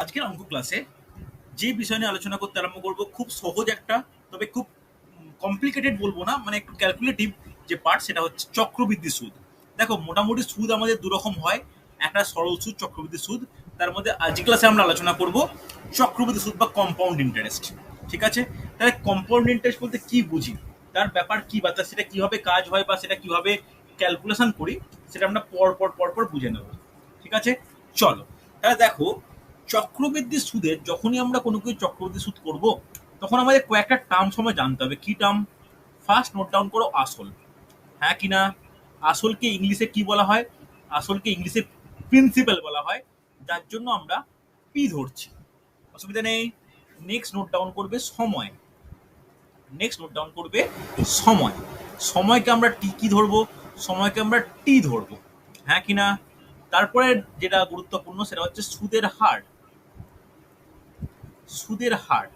আজকের অঙ্ক ক্লাসে যে বিষয় নিয়ে আলোচনা করতে আরম্ভ করব খুব সহজ একটা, তবে খুব কমপ্লিকেটেড বলবো না, মানে একটু ক্যালকুলেটিভ যে পার্ট, সেটা হচ্ছে চক্রবৃদ্ধি সুদ। দেখো, মোটামুটি সুদ আমাদের দু রকম হয়, একটা সরল সুদ, চক্রবৃদ্ধি সুদ। তার মধ্যে আজকের ক্লাসে আমরা আলোচনা করব চক্রবৃদ্ধি সুদ বা কম্পাউন্ড ইন্টারেস্ট। ঠিক আছে, তাহলে কম্পাউন্ড ইন্টারেস্ট বলতে কি বুঝি, তার ব্যাপার কি, বা সেটা কিভাবে কাজ হয়, বা সেটা কিভাবে ক্যালকুলেশন করি, সেটা আমরা পর পর বুঝে নেব। ঠিক আছে, চলো। তাহলে দেখো, চক্রবৃদ্ধি সুদের যখনই আমরা কোনো কিছু চক্রবৃদ্ধি সুদ করব, তখন আমাদের কয়েকটা টার্ম সময় জানতে হবে। কি টার্ম? ফার্স্ট নোট ডাউন করো, আসল। হ্যাঁ কিনা? আসলকে ইংলিশে কি বলা হয়? আসলকে ইংলিশে প্রিন্সিপাল বলা হয়, যার জন্য আমরা পি ধরছি। অসুবিধা নেই। নেক্সট নোট ডাউন করবে সময়। নেক্সট নোট ডাউন করবে সময়। সময়কে আমরা টি কি ধরবো? সময়কে আমরা টি ধরবো। হ্যাঁ কিনা? তারপরে যেটা গুরুত্বপূর্ণ সেটা হচ্ছে সুদের হার। সুদের হার।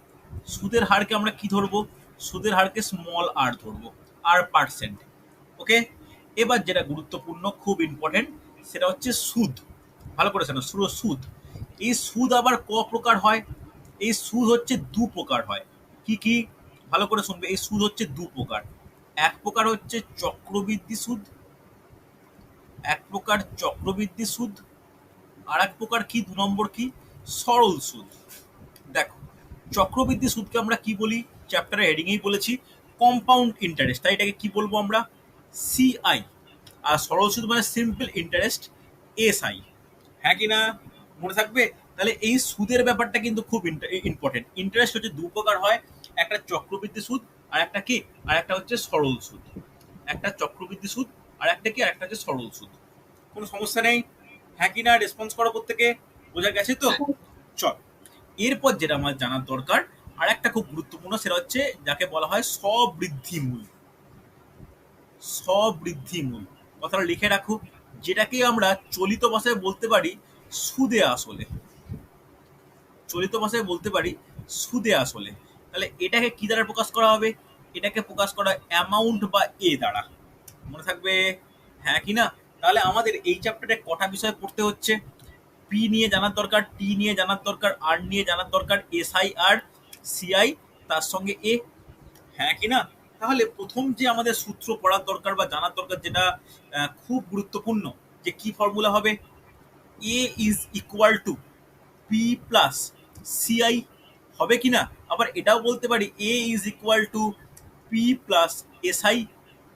সুদের হারকে আমরা কি ধরবো? সুদের হারকে স্মল আর ধরবো, আর পার্সেন্ট। ওকে। এবার যেটা গুরুত্বপূর্ণ, খুব ইম্পর্টেন্ট, সেটা হচ্ছে সুদ। ভালো করে শোনো, সুদ। এই সুদ আবার ক প্রকার হয়? এই সুদ হচ্ছে দু প্রকার হয়। কি কি? ভালো করে শুনবে, এই সুদ হচ্ছে দু প্রকার। এক প্রকার হচ্ছে চক্রবৃদ্ধি সুদ, এক প্রকার চক্রবৃদ্ধি সুদ, আর এক প্রকার কি, দু নম্বর কি, সরল সুদ। দেখো, চক্রবৃদ্ধি সুদকে আমরা কি বলি? চ্যাপ্টারে হেডিংয়েই বলেছি, কম্পাউন্ড ইন্টারেস্ট। তাই এটাকে কি বলবো আমরা? সিআই। আর সরল সুদ মানে সিম্পল ইন্টারেস্ট, এসআই। হ্যাঁ কি না? মনে থাকবে? তাহলে এই সুদের ব্যাপারটা কিন্তু খুব ইম্পর্টেন্ট। ইন্টারেস্ট হচ্ছে দু প্রকার হয়, একটা চক্রবৃদ্ধি সুদ, আর একটা কি, আর একটা হচ্ছে সরল সুদ। একটা চক্রবৃদ্ধি সুদ, আর একটা কি, আর একটা হচ্ছে সরল সুদ। কোনো সমস্যা নেই? হ্যাঁ কি না? রেসপন্স করো প্রত্যেকে। বোঝা গেছে তো? চল, এরপর যেটা আমার জানার দরকার, আর একটা খুব গুরুত্বপূর্ণ, সেটা হচ্ছে যাকে বলা হয় স্ববৃদ্ধিমূল। স্ববৃদ্ধিমূল কথাটা লিখে রাখো, যেটাকে আমরা চলিত ভাষায় বলতে পারি সুদে আসলে। চলিত ভাষায় বলতে পারি সুদে আসলে। তাহলে এটাকে কি দ্বারা প্রকাশ করা হবে? এটাকে প্রকাশ করা অ্যামাউন্ট বা এ দ্বারা। মনে থাকবে? হ্যাঁ কি না? তাহলে আমাদের এই চ্যাপ্টারে কটা বিষয় পড়তে হচ্ছে? পি নিয়ে জানার দরকার, টি নিয়ে জানার দরকার, আর নিয়ে জানার দরকার, এসআই আর সিআই, তার সঙ্গে এ। হ্যাঁ কি না? তাহলে প্রথম যে আমাদের সূত্র পড়ার দরকার বা জানার দরকার, যেটা খুব গুরুত্বপূর্ণ, যে কি ফর্মুলা হবে? A is equal to P plus CI. হবে কি না? আবার এটাও বলতে পারি A is equal to P plus SI.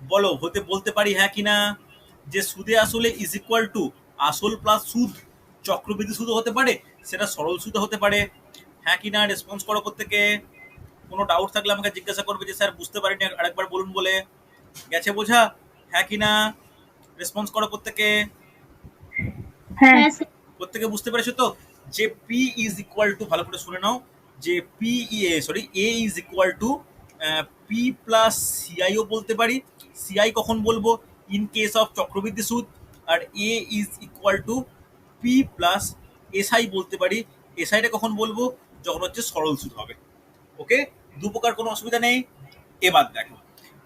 বলো, হতে বলতে পারি হ্যাঁ কি না? যে সুদে আসলে ইজ ইকুয়াল টু আসল প্লাস সুদ। চক্রবৃদ্ধি সুদ হতে পারে, সেটা সরল সুদ হতে পারে। হ্যাঁ কি না? রেসপন্স করো প্রত্যেকে। কোনো ডাউট থাকলে আমাকে জিজ্ঞাসা করবে যে স্যার বুঝতে পারিনি, আরেকবার বলুন বলে। গেছে বোঝা? হ্যাঁ কি না? রেসপন্স করো প্রত্যেকে। হ্যাঁ। প্রত্যেকে বুঝতে পেরেছো তো? যে পি ইজ ইকুয়াল টু, ভালো করে শুনে নাও, যে P sorry A is equal to P plus CIO বলতে পারি। সিআই কখন বলবো? ইন কেস অফ চক্রবৃদ্ধি সুদ। আর A is equal to P plus SI বলতে পারি। এসআইটা কখন বলবো? যখন হচ্ছে সরল সুদ হবে। ওকে, দু প্রকার, কোনো অসুবিধা নেই। এবার দেখো,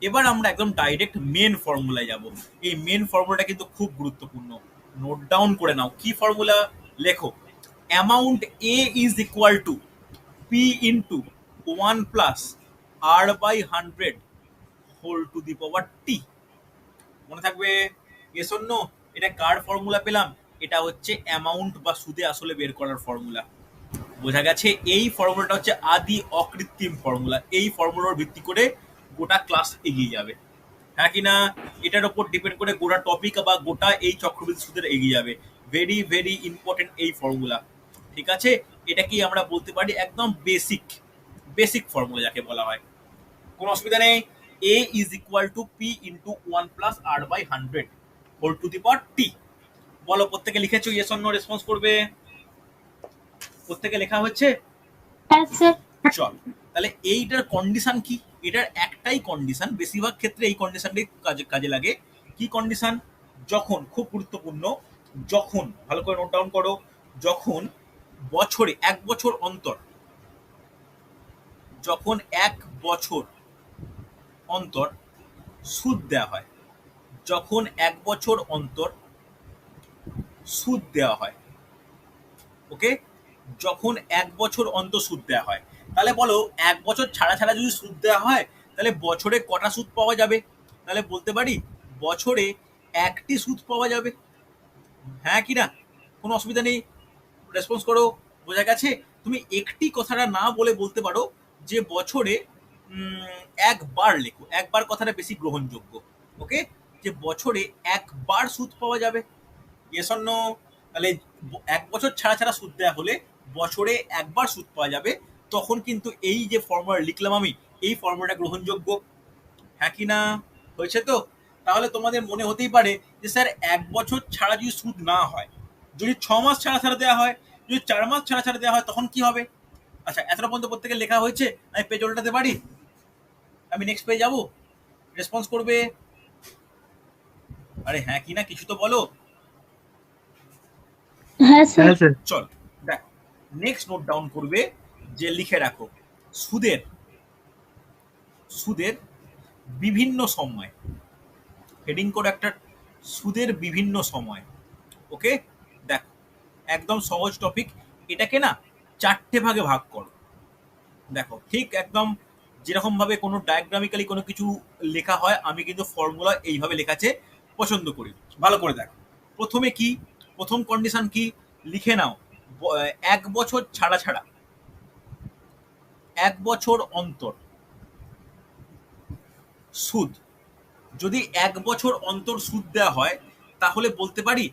এবার আমরা একদম ডাইরেক্ট মেন ফর্মুলায় যাব। এই মেন ফর্মুলাটা কিন্তু খুব গুরুত্বপূর্ণ, নোট ডাউন করে নাও। কি ফর্মুলা? লেখো, amount A is equal to P into one plus R by 100 whole to the power T. মনে থাকবে? Yes or no? এটা কার ফর্মুলা পেলাম? এটা হচ্ছে অ্যামাউন্ট বা সুদে আসলে বের করার ফর্মুলা। বোঝা গেছে? এই ফর্মুলাটা হচ্ছে আদি অকৃত্রিম ফর্মুলা। এই ফর্মুলার ভিত্তি করে গোটা ক্লাস এগিয়ে যাবে। হ্যাঁ কি না? এটার উপর ডিপেন্ড করে গোটা টপিক বা গোটা এই চক্রবৃদ্ধি সুদের এগিয়ে যাবে। ভেরি ভেরি ইম্পর্টেন্ট এই ফর্মুলা। ঠিক আছে, এটা কি আমরা বলতে পারি একদম বেসিক, বেসিক ফর্মুলা যাকে বলা হয়। কোনো অসুবিধা নেই। A is equal to P into one plus R by 100 whole to the power T. বলো, প্রত্যেকে লিখেছো? Yes or no? রেসপন্স করবে। প্রত্যেকে লেখা হচ্ছে? হ্যাঁ স্যার। চল, তাহলে এইটার কন্ডিশন কি? এটার একটাই কন্ডিশন, বেশিরভাগ ক্ষেত্রে এই কন্ডিশনটাই কাজে কাজে লাগে। কি কন্ডিশন? যখন, খুব গুরুত্বপূর্ণ, যখন, ভালো করে নোট ডাউন করো, যখন বছরে, এক বছর অন্তর, যখন এক বছর অন্তর সুদ দেওয়া হয়, যখন এক বছর অন্তর সুদ দেওয়া হয়, ওকে, যখন 1 বছর অন্তর সুদ দেওয়া হয়। তাহলে বলো 1 বছর ছাড়া ছাড়া যদি সুদ দেওয়া হয় তাহলে বছরে কটা সুদ পাওয়া যাবে? তাহলে বলতে পারি বছরে একটি সুদ পাওয়া যাবে। হ্যাঁ কি না? কোনো অসুবিধা নেই, রেসপন্স করো। বোঝা গেছে? তুমি একটি কথাটা না বলে বলতে পারো যে বছরে একবার লেখো, একবার কথাটা বেশি গ্রহণযোগ্য। ওকে, যে বছরে একবার সুদ পাওয়া যাবে। Yes or no? তাহলে 1 বছর ছাড়া ছাড়া সুদ দেওয়া হলে বছরে একবার সুদ পাওয়া যাবে, তখন কিন্তু এই যে ফর্মুলা লিখলাম আমি, এই ফর্মুলাটা গ্রহণযোগ্য। হ্যাঁ কি না? হয়েছে তো? তাহলে তোমাদের মনে হতেই পারে যে স্যার 1 বছর ছাড়া যদি সুদ না হয়, যদি 6 মাস ছাড়া ছাড়া দেওয়া হয়, যদি 4 মাস ছাড়া ছাড়া দেওয়া হয়, তখন কি হবে? আচ্ছা, এতটা পর্যন্ত প্রত্যেকে লেখা হয়েছে, আমি পেজ উল্টাতে পারি? আমি নেক্সট পেজ যাবো, রেসপন্স করবে। আরে হ্যাঁ কি না, কিছু তো বলো। হ্যাঁ স্যার। হ্যাঁ স্যার। চল দেখ, নেক্সট নোট ডাউন করবে যে লিখে রাখো সুদের সুদের বিভিন্ন সময়। হেডিং করে একটা, সুদের বিভিন্ন সময়। ওকে, দেখো একদম সহজ টপিক। এটাকে না 4টে ভাগে ভাগ করো। দেখো ঠিক একদম যেরকম ভাবে কোনো ডায়াগ্রামিক্যালি কোনো কিছু লেখা হয়, আমি কিন্তু ফর্মুলা এইভাবে লেখাছে পছন্দ করি। ভালো করে দেখো, প্রথমে কি, প্রথম কন্ডিশন কি লিখে নাও, 1 বছর ছাড়া ছাড়া, 1 বছর অন্তর সুদ। যদি 1 বছর অন্তর সুদ দেওয়া হয় তাহলে বলতে পারি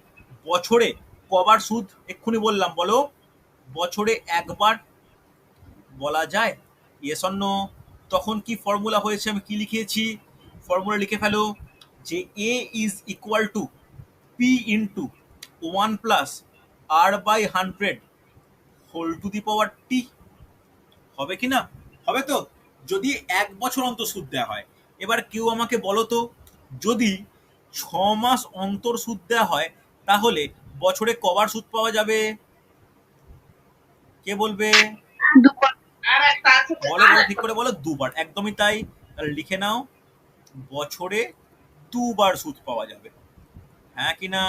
বছরে কবার সুদ? এক্ষুনি বললাম, বলো বছরে একবার বলা যায়। Yes or no? তখন কি ফর্মুলা হয়েছে, আমি কি লিখেছি? ফর্মুলা লিখে ফেলো যে A is equal to P into 1 plus R by 100 whole to the power T. হবে কি না? হবে তো? যদি 1 বছর অন্তর সুদ দেওয়া হয়। এবার কেউ আমাকে বলো তো, যদি 6 মাস অন্তর সুদ দেওয়া হয় তাহলে বছরে কবার সুদ পাওয়া যাবে? কে বলবে? বলো বলো, ঠিক করে বলো। 2বার, একদমই তাই। তাহলে লিখে নাও বছরে 2বার সুদ পাওয়া যাবে। হ্যাঁ কি না?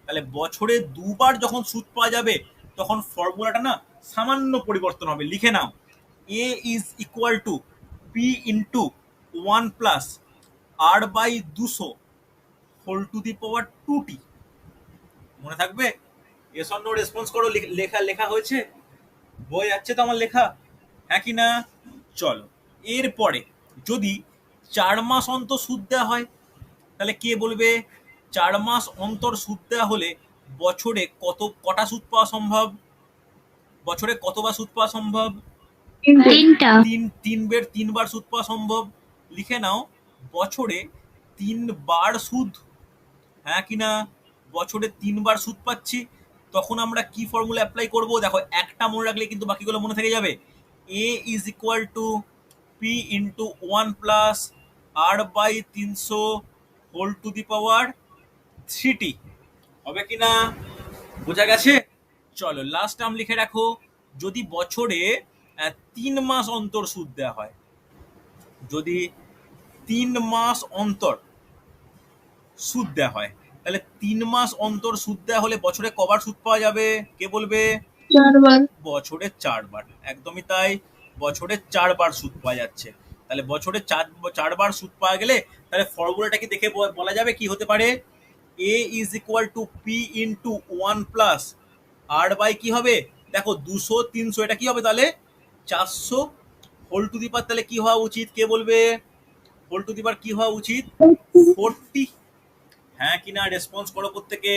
তাহলে বছরে 2বার যখন সুদ পাওয়া যাবে তখন ফর্মুলাটা না সামান্য পরিবর্তন হবে। লিখে নাও A is equal to P into 1 plus R by 200 whole to the power 2টি। মনে থাকবে? এস অর নো রেসপন্স করো। লেখা লেখা হয়েছে? বই যাচ্ছে তো আমার লেখা? হ্যাঁ কি না? চলো, এরপরে যদি 4 মাস অন্তর সুদ দেওয়া হয় তাহলে কে বলবে? 4 মাস অন্তর সুদ দেওয়া হলে বছরে কটা সুদ পাওয়া সম্ভব? বছরে কতবার সুদ পাওয়া সম্ভব? 3টা। তিনবার সুদ পাওয়া সম্ভব। লিখে নাও বছরে 3বার সুদ। হ্যাঁ কি না? বছরে 3বার সুদ পাচ্ছি, তখন আমরা কি ফর্মুলা অ্যাপ্লাই করব? দেখো, একটা মনে রাখলে কিন্তু বাকিগুলো মনে থেকে যাবে। A is equal to P into 1 plus R by 300 whole to the power 3টি। হবে কি না? বোঝা গেছে? চলো লাস্ট টার্ম লিখে রাখো, যদি বছরে 3 মাস অন্তর সুদ দেওয়া হয়, যদি 3 মাস অন্তর সুদ দেওয়া হয় তাহলে 3 মাস অন্তর সুদ দেওয়া হলে বছরে কবার সুদ পাওয়া যাবে? কে বলবে? 4বার। বছরে 4বার, একদমই তাই। বছরে 4বার সুদ পাওয়া যাচ্ছে। তাহলে বছরে 4বার সুদ পাওয়া গেলে তাহলে ফর্মুলাটা কি দেখে বলা যাবে কি হতে পারে? A is equal to P into 1 plus R by কি হবে? দেখো 200 300, এটা কি হবে তাহলে? 400 হোল টু দি পাওয়ার। তাহলে কি হওয়া উচিত? কে বলবে? হোল টু দি পাওয়ার কি হওয়া উচিত? 40। হ্যাঁ কি না? রেসপন্স করো প্রত্যেকে।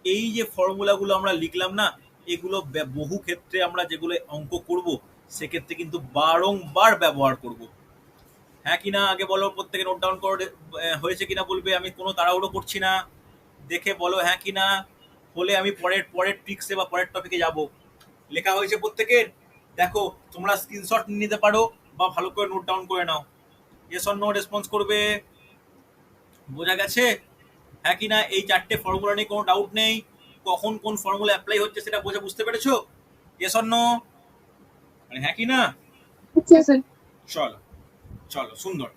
এই যে ফর্মুলাগুলো আমরা লিখলাম না, এগুলো বহু ক্ষেত্রে আমরা যেগুলো অঙ্ক করব সেক্ষেত্রে কিন্তু বারংবার ব্যবহার করব। হ্যাঁ কি না? আগে বলো, প্রত্যেকে নোট ডাউন করে হয়েছে কিনা বলবে। আমি কোনো তাড়াহুড়ো করছি না, দেখে বলো হ্যাঁ কি না। হলে আমি পরের পরের ট্রিক্সে বা পরের টপিকে যাব। লেখা হয়েছে প্রত্যেকের? দেখো, তোমরা স্ক্রিনশট নিতে পারো বা ভালো করে নোট ডাউন করে নাও। ইয়েস অর নো রেসপন্স করবে। বোঝা গেছে? হ্যাঁ কি না? এই 4টে ফর্মুলা নিয়ে কোনো ডাউট নেই। কখন কোন ফর্মুলা অ্যাপ্লাই হচ্ছে সেটা বুঝতে পেরেছো? Yes or no? হ্যাঁ কি না? চলো চলো, সুন্দর।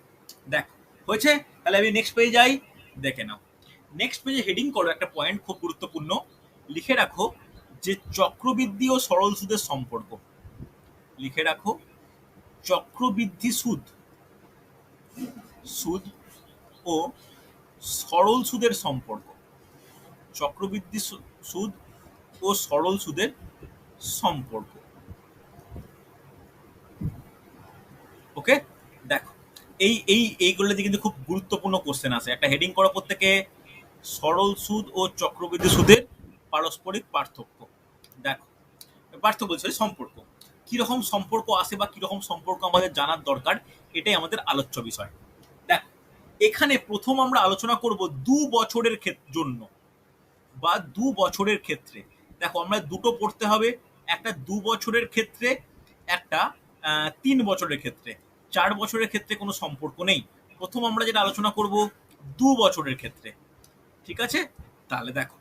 দেখো হয়েছে? তাহলে আমি নেক্সট পেজে যাই, দেখে নাও। নেক্সট পেজে হেডিং করো একটা পয়েন্ট খুব গুরুত্বপূর্ণ, লিখে রাখো যে চক্রবৃদ্ধি ও সরল সুদের সম্পর্ক। লিখে রাখো, চক্রবৃদ্ধি সুদ সুদ ও সরল সুদের সম্পর্ক। চক্রবৃদ্ধি সুদ ও সরল সুদের সম্পর্ক। ওকে, দেখো এইগুলো দিয়ে কিন্তু খুব গুরুত্বপূর্ণ কোশ্চেন আছে। একটা হেডিং করো প্রত্যেকে, সরল সুদ ও চক্রবৃদ্ধি সুদের পারস্পরিক পার্থক্য। দেখো, পার্থক্য বলছে সম্পর্ক, কিরকম সম্পর্ক আছে বা কিরকম সম্পর্ক আমাদের জানার দরকার, এটাই আমাদের আলোচ্য বিষয়। দেখো, এখানে প্রথম আমরা আলোচনা করব 2 বছরের জন্য বা 2 বছরের ক্ষেত্রে। দেখো, আমরা দুটো পড়তে হবে, একটা 2 বছরের ক্ষেত্রে, একটা 3 বছরের ক্ষেত্রে। 4 বছরের ক্ষেত্রে কোনো সম্পর্ক নেই। প্রথম আমরা যেটা আলোচনা করব 2 বছরের ক্ষেত্রে। ঠিক আছে, তাহলে দেখো,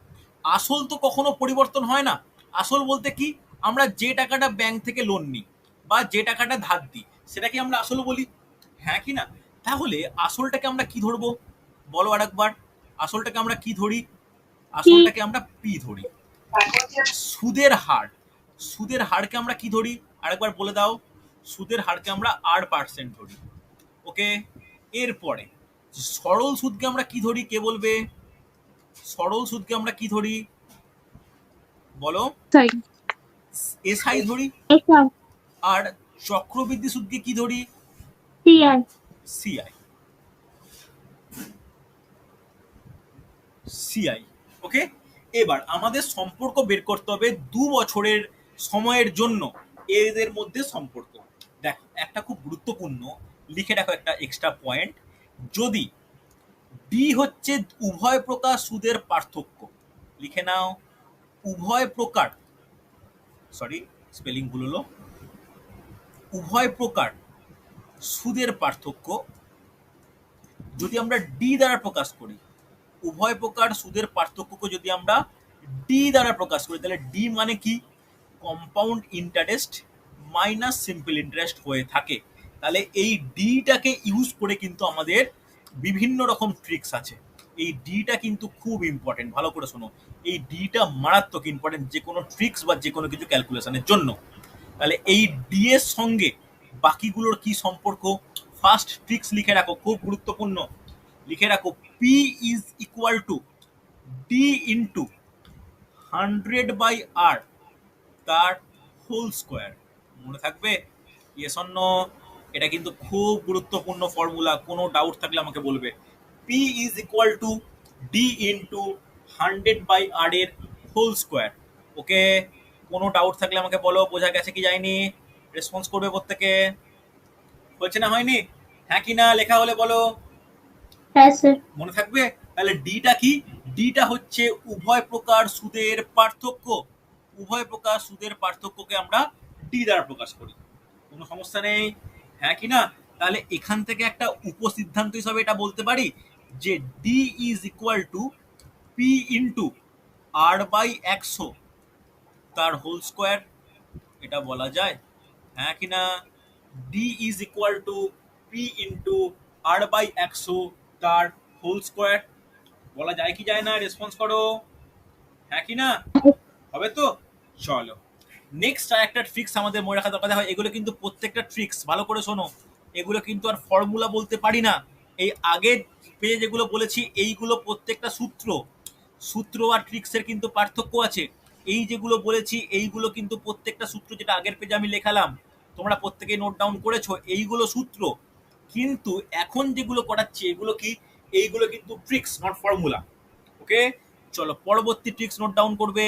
আসল তো কখনো পরিবর্তন হয় না। আসল বলতে কি, আমরা যে টাকাটা ব্যাংক থেকে লোন নিই বা যে টাকাটা ধার দিই, সেটাকে আমরা আসল বলি, হ্যাঁ কি না? তাহলে আসলটাকে আমরা কি ধরবো বলো আরেকবার। আসলটাকে আমরা কি ধরি? আসলটাকে আমরা পি ধরি। সুদের হার, সুদের হারকে আমরা কি ধরি আরেকবার বলে দাও। সুদের হারকে আমরা R% ধরি। ওকে, এরপরে সরল সুদকে আমরা কি ধরি, কে বলবে? সরল সুদকে আমরা কি ধরি বলো? SI ধরি। আর চক্রবৃদ্ধি সুদকে কি ধরি? CI। CI। ওকে, এবার আমাদের সম্পর্ক বের করতে হবে 2 বছরের সময়ের জন্য এদের মধ্যে সম্পর্ক। দেখো, একটা খুব গুরুত্বপূর্ণ, লিখে রাখো একটা এক্সট্রা পয়েন্ট। যদি ডি হচ্ছে উভয় প্রকার সুদের পার্থক্য, লিখে নাও, উভয় প্রকার, সরি স্পেলিং ভুল হলো, উভয় প্রকার সুদের পার্থক্য যদি আমরা ডি দ্বারা প্রকাশ করি, উভয় প্রকার সুদের পার্থক্যকে যদি আমরা ডি দ্বারা প্রকাশ করি, তাহলে ডি মানে কি? Compound interest minus simple interest হয়ে থাকে। তাহলে এই ডিটাকে ইউজ করে কিন্তু আমাদের বিভিন্ন রকম ট্রিক্স আছে। এই ডিটা কিন্তু খুব ইম্পর্টেন্ট, ভালো করে শোনো। এই ডিটা মারাত্মক ইম্পর্টেন্ট যে কোনো ট্রিক্স বা যে কোনো কিছু ক্যালকুলেশনের জন্য। তাহলে এই ডি এর সঙ্গে বাকিগুলোর কি সম্পর্ক? ফার্স্ট ট্রিক্স লিখে রাখো, খুব গুরুত্বপূর্ণ, লিখে রাখো, P is equal to D into 100/r তার হোল স্কোয়ার। মনে থাকবে? Yes or no? এটা কিন্তু খুব গুরুত্বপূর্ণ ফর্মুলা, কোনো ডাউট থাকলে আমাকে বলবে। P is equal to D into 100/r এর হোল স্কোয়ার। ওকে, কোনো ডাউট থাকলে আমাকে বলো, বোঝা গেছে কি যায়নি? রেসপন্স করবে প্রত্যেকে। হয়েছে না হয়নি? হ্যাঁ কি না লেখা হলে বলো। মনে থাকবে? তাহলে ডিটা কি? ডিটা হচ্ছে উভয় প্রকার সুদের পার্থক্য। উভয় প্রকার সুদের পার্থক্যকে আমরা ডি দ্বারা প্রকাশ করি। কোনো সমস্যা নেই, হ্যাঁ কি না? তাহলে এখান থেকে একটা উপসিদ্ধান্ত হিসাবে এটা বলতে পারি যে D is equal to P into R/100 তার হোল স্কোয়ার। এটা বলা যায়, হ্যাঁ কি না? D is equal to P into R/100 তার হোল স্কোয়ার। বলা যায় কি যায় না? রেসপন্স করো, হ্যাঁ কি না? হবে তো? চলো, নেক্সট আর একটা ট্রিক্স আমাদের মনে রাখা দরকার। হয় এগুলো কিন্তু প্রত্যেকটা ট্রিক্স, ভালো করে শোনো, এগুলো কিন্তু আর ফর্মুলা বলতে পারি না। এই আগের পেজে যেগুলো বলেছি এইগুলো প্রত্যেকটা সূত্র, সূত্র আর ট্রিক্সের কিন্তু পার্থক্য আছে। এই যেগুলো বলেছি এইগুলো কিন্তু প্রত্যেকটা সূত্র, যেটা আগের পেজে আমি লেখালাম, তোমরা প্রত্যেকেই নোট ডাউন করেছো, এইগুলো সূত্র। কিন্তু এখন যেগুলো করাচ্ছি এগুলো কি? এইগুলো কিন্তু ট্রিক্স, নট ফর্মুলা। ওকে, চলো পরবর্তী ট্রিক্স নোট ডাউন করবে,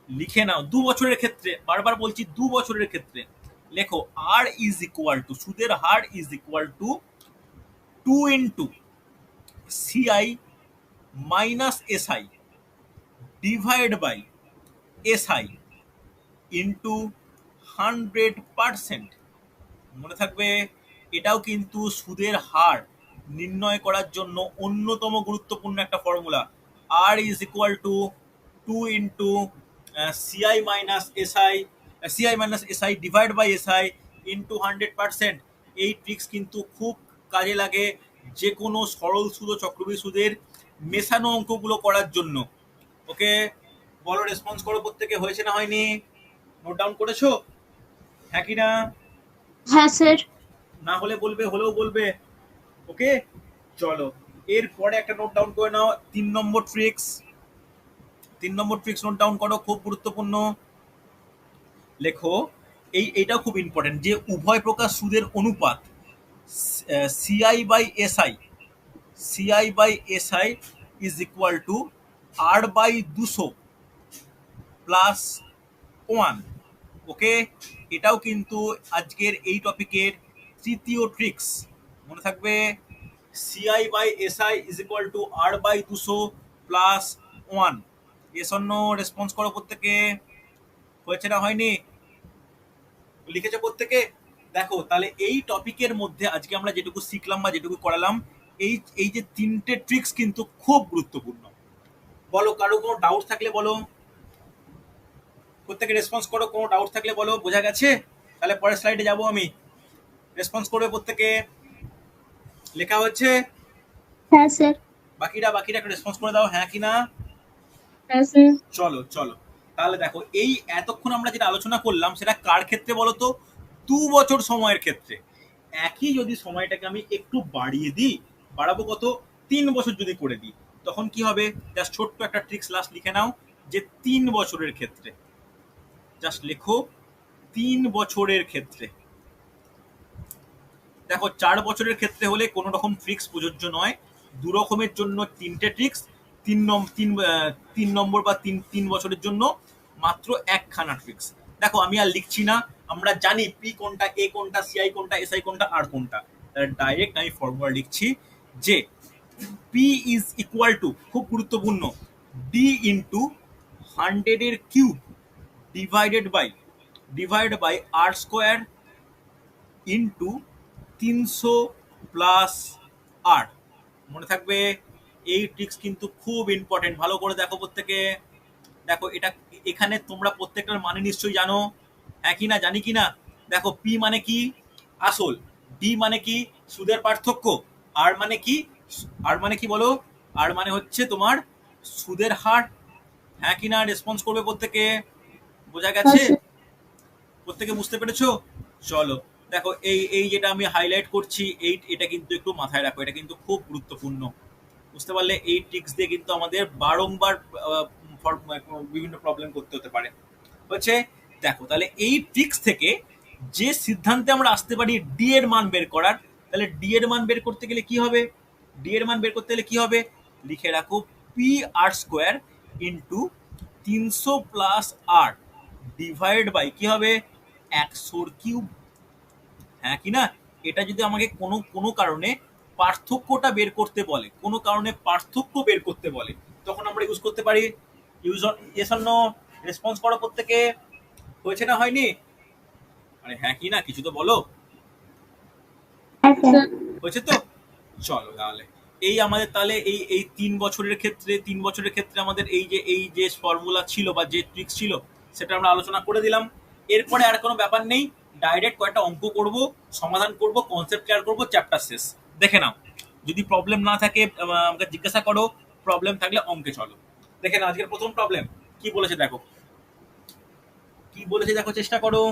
লিখে নাও। 2 বছরের ক্ষেত্রে, বারবার বলছি 2 বছরের ক্ষেত্রে, লেখো আর ইজ ইকুয়াল টু, সুদের হার is equal to 2 into CI minus SI divide by SI into 100%। মনে থাকবে, এটাও কিন্তু সুদের হার নির্ণয় করার জন্য অন্যতম গুরুত্বপূর্ণ একটা formula. R is equal to 2 into CI minus SI, CI minus SI divide by SI into 100%। এই ট্রিক্স কিন্তু খুব কাজে লাগে যে কোনো সরল সুদ ও চক্রবৃদ্ধি সুদের মেশানো অঙ্কগুলো করার জন্য। ওকে, বলো, রেসপন্স করো প্রত্যেকে, হয়েছে না হয়নি? নোট ডাউন করেছো? হ্যাঁ কি না? হ্যাঁ স্যার। না হলে বলবে, হলেও বলবে। ওকে, চলো এরপরে একটা নোট ডাউন করে নাও। 3 নম্বর ট্রিক্স, 3 নম্বর ট্রিক্স নোট ডাউন করো, খুব গুরুত্বপূর্ণ। লেখো, এইটাও খুব ইম্পর্টেন্ট, যে উভয় প্রকার সুদের অনুপাত CI by SI, CI by SI is equal to R by 200 plus 1। Okay, এটাও কিন্তু আজকের এই টপিকের তৃতীয় ট্রিক্স, মনে থাকবে। CI by SI is equal to R by 200 plus 1। এস অন্য রেসপন্স করো প্রত্যেকে, হয়েছে না হয়নি? লিখেছো প্রত্যেকে? দেখো, তাহলে এই টপিকের মধ্যে আজকে আমরা যেটুকু শিখলাম বা যেটুকু করালাম, এই এই যে 3টে ট্রিক্স কিন্তু খুব গুরুত্বপূর্ণ। বলো, কারো কোনো ডাউট থাকলে বলো, প্রত্যেকে রেসপন্স করো, কোনো ডাউট থাকলে বলো। বোঝা গেছে? তাহলে পরের স্লাইডে যাব আমি। রেসপন্স করবে প্রত্যেকে, লেখা হচ্ছে? হ্যাঁ স্যার। বাকিরা একটু রেসপন্স করে দাও, হ্যাঁ কি না? হ্যাঁ স্যার। চলো চলো, তাহলে দেখো, এই এতক্ষণ আমরা যেটা আলোচনা করলাম সেটা কার ক্ষেত্রে বলো তো? 2 বছর সময়ের ক্ষেত্রে। একই যদি সময়টাকে আমি একটু বাড়িয়ে দিই, বাড়াবো কত? 3 বছর যদি করে দিই, তখন কি হবে? জাস্ট ছোট্ট একটা ট্রিক্স লাস্ট লিখে নাও, যে 3 বছরের ক্ষেত্রে। জাস্ট লেখো 3 বছরের ক্ষেত্রে। দেখো, 4 বছরের ক্ষেত্রে হলে কোনো রকম ট্রিক্স প্রযোজ্য নয়। 2 রকমের জন্য 3টে ট্রিক্স, 3 নম্বর বা 3 বছরের জন্য মাত্র 1খানা ট্রিক্স। দেখো, আমি আর লিখছি না, আমরা জানি পি কোনটা, এ কোনটা, সিআই কোনটা, এসআই কোনটা, আর কোনটা। ডাইরেক্ট আমি ফর্মুলা লিখছি, যে পি ইজ ইকুয়াল টু, খুব গুরুত্বপূর্ণ, ডি ইন্টু 100-এর cube divided by R square into 300 plus R. মনে থাকবে, এই ট্রিক্স কিন্তু খুব ইম্পর্টেন্ট, ভালো করে দেখো প্রত্যেকে। দেখো, এটা এখানে তোমরা প্রত্যেকটার মানে নিশ্চয়ই জানো, হ্যাঁ কি না? জানি কি না? দেখো, পি মানে কি? আসল। ডি মানে কি? সুদের পার্থক্য। আর মানে কি? আর মানে কি বলো? আর মানে হচ্ছে তোমার সুদের হার। হ্যাঁ কি না? রেসপন্স করবে প্রত্যেকে, বোঝা গেছে? হ্যাঁ স্যার। প্রত্যেকে বুঝতে পেরেছো? চলো, দেখো, এই যেটা আমি হাইলাইট করছি, এটা কিন্তু একটু মাথায় রাখো, এটা কিন্তু খুব গুরুত্বপূর্ণ। বুঝতে পারলে? এই ট্রিক্স দিয়ে কিন্তু আমাদের বারংবার বিভিন্ন প্রবলেম করতে হতে পারে। হচ্ছে, দেখো, তাহলে এই ট্রিক্স থেকে যে সিদ্ধান্তে আমরা আসতে পারি ডি এর মান বের করার, তাহলে ডি এর মান বের করতে গেলে কি হবে? ডি এর মান বের করতে গেলে কি হবে? লিখে রাখো, P R square into 300 plus R divide by কি হবে? 100-র কিউব। হ্যাঁ কি না? এটা যদি আমাকে কোনো কোনো কারণে পার্থক্যটা বের করতে বলে, কোনো কারণে পার্থক্য বের করতে বলে, তখন আমরা ইউজ করতে পারি ইয়েস অর নো। রেসপন্স করো প্রত্যেকে, হয়েছে না হয়নি? আরে হ্যাঁ কি না, কিছু তো বলো। হ্যাঁ স্যার। হয়েছে তো? চলো, তাহলে এই আমাদের, তাহলে এই 3 বছরের ক্ষেত্রে আমাদের এই যে ফর্মুলা ছিল বা যে ট্রিক্স ছিল, সেটা আমরা আলোচনা করে দিলাম। এরপরে আর কোনো ব্যাপার নেই, ডাইরেক্ট কয়েকটা অঙ্ক করব, সমাধান করব, কনসেপ্ট ক্লিয়ার করব, চ্যাপ্টার শেষ। দেখে নাও, যদি প্রবলেম না থাকে আমাকে জিজ্ঞাসা করো, প্রবলেম থাকলে অঙ্কে চলো। দেখে নাও, আজকের প্রথম প্রবলেম কি বলেছে দেখো, কি বলেছে দেখো, চেষ্টা করো।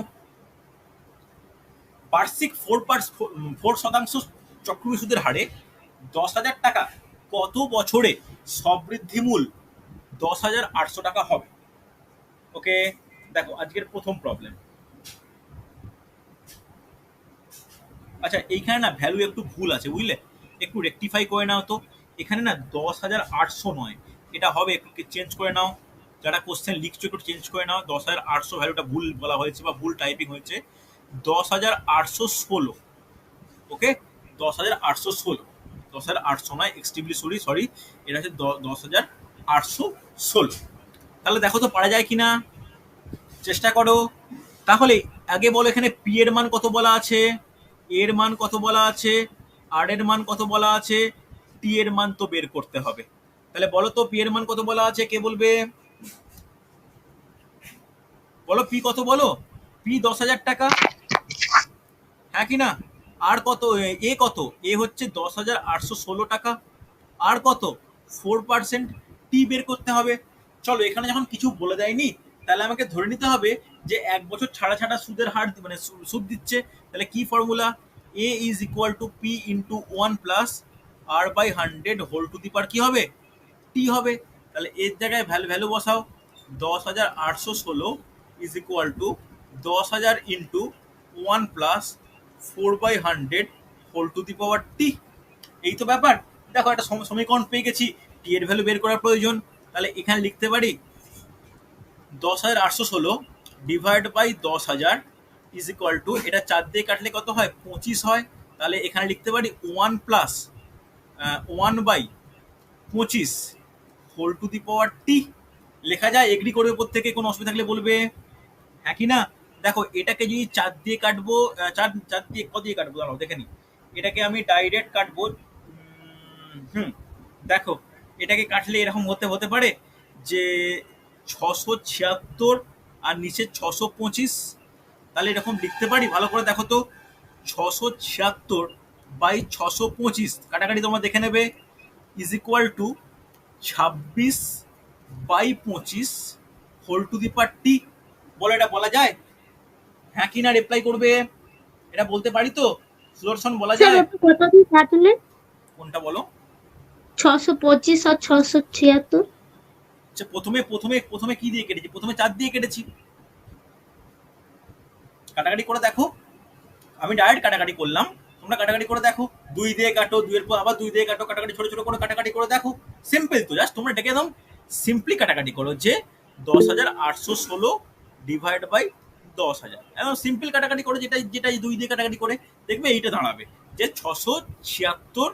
বার্ষিক 4% চক্রবৃদ্ধি সুদের হারে 10,000 টাকা কত বছরে সবৃদ্ধিমূল 10,800 টাকা হবে? ওকে, দেখো, আজকের প্রথম প্রবলেম। আচ্ছা, এইখানে না ভ্যালু একটু ভুল আছে, বুঝলে? একটু রেকটিফাই করে নাও তো। এখানে না 10,800 নয়, এটা হবে, একটু চেঞ্জ করে নাও। যারা কোশ্চেন লিখছো একটু চেঞ্জ করে নাও, 10,800 ভ্যালুটা ভুল বলা হয়েছে বা ভুল টাইপিং হয়েছে, 10,816। ওকে, 10,816, 10,800 নয়, এক্সট্রিমলি সরি, এটা হচ্ছে 10,816। তাহলে দেখো তো পারা যায় কিনা, চেষ্টা করো। তাহলে আগে বলো, এখানে পি এর মান কত বলা আছে, এর মান কত বলা আছে, আর এর মান কত বলা আছে, টি এর মান তো বের করতে হবে। তাহলে বলো তো, পি এর মান কত বলা আছে, কে বলবে? বলো, পি কত বলো? পি 10,000 টাকা, হ্যাঁ কি না? আর কত? এ কত? এ হচ্ছে 10,816 টাকা। আর কত? 4%। টি বের করতে হবে। চলো এখানে যখন কিছু বলে দেয়নি তাহলে আমাকে ধরে নিতে হবে যে 1 বছর ছাড়া ছাড়া সুদের হার মানে সুদ দিচ্ছে। তাহলে কি formula? A is equal to P into 1 + r/100 whole to the power কি হবে? টি হবে। তাহলে এর জায়গায় ভ্যালু বসাও। 10,816 is equal to 10,000 into 1 + 4/100 whole to the power T. এই তো ব্যাপার। দেখো একটা সমীকরণ পেয়ে গেছি, টি এর ভ্যালু বের করার প্রয়োজন। তাহলে এখানে লিখতে পারি 10,816 divide by 10,000 is equal to, এটা 4 দিয়ে কাটলে কত হয়? 25 হয়। তাহলে এখানে লিখতে পারি 1 + 1/25 হোল টু দি পাওয়ার টি। লেখা যায়? এগ্রি করবে প্রত্যেকে, কোনো অসুবিধা থাকলে বলবে, হ্যাঁ কি না? দেখো এটাকে যদি 4 দিয়ে কাটবো, 4 দিয়ে কত দিয়ে কাটবো দাঁড়াও দেখে নি। এটাকে আমি ডাইরেক্ট কাটবো। দেখো এটাকে কাটলে এরকম হতে পারে যে 676 আর নিচে 625। তাহলে এরকম লিখতে পারি, ভালো করে দেখো তো, 676/625 কাটাকাটি তোমরা দেখে নেবে, is equal to 26/25 whole to the power T. বলো এটা বলা যায়? হ্যাঁ কি না রিপ্লাই করবে। এটা বলতে পারি তো সুদর্শন, বলা স্যার যায়? ওটা কত দিয়ে কাটলে? কোনটা বলো? 625 আর 676। আচ্ছা, প্রথমে প্রথমে প্রথমে কি দিয়ে কেটেছি? প্রথমে 4 দিয়ে কেটেছি। কাটাকাটি করে দেখো, আমি ডাইরেক্ট কাটাকাটি করলাম, তোমরা কাটাকাটি করে দেখো। 2 দিয়ে কাটো, 2 এর পর আবার 2 দিয়ে কাটো, কাটাকাটি ছোট ছোট করে কাটাকাটি করে দেখো। সিম্পল তো, জাস্ট তোমরা ডেকে দাও, সিম্পলি কাটাকাটি করো যে 10,816 ডিভাইড বাই 10,000। একদম সিম্পল কাটাকাটি করো, যেটা যেটা 2 দিয়ে কাটাকাটি করে দেখবে এইটা দাঁড়াবে যে 676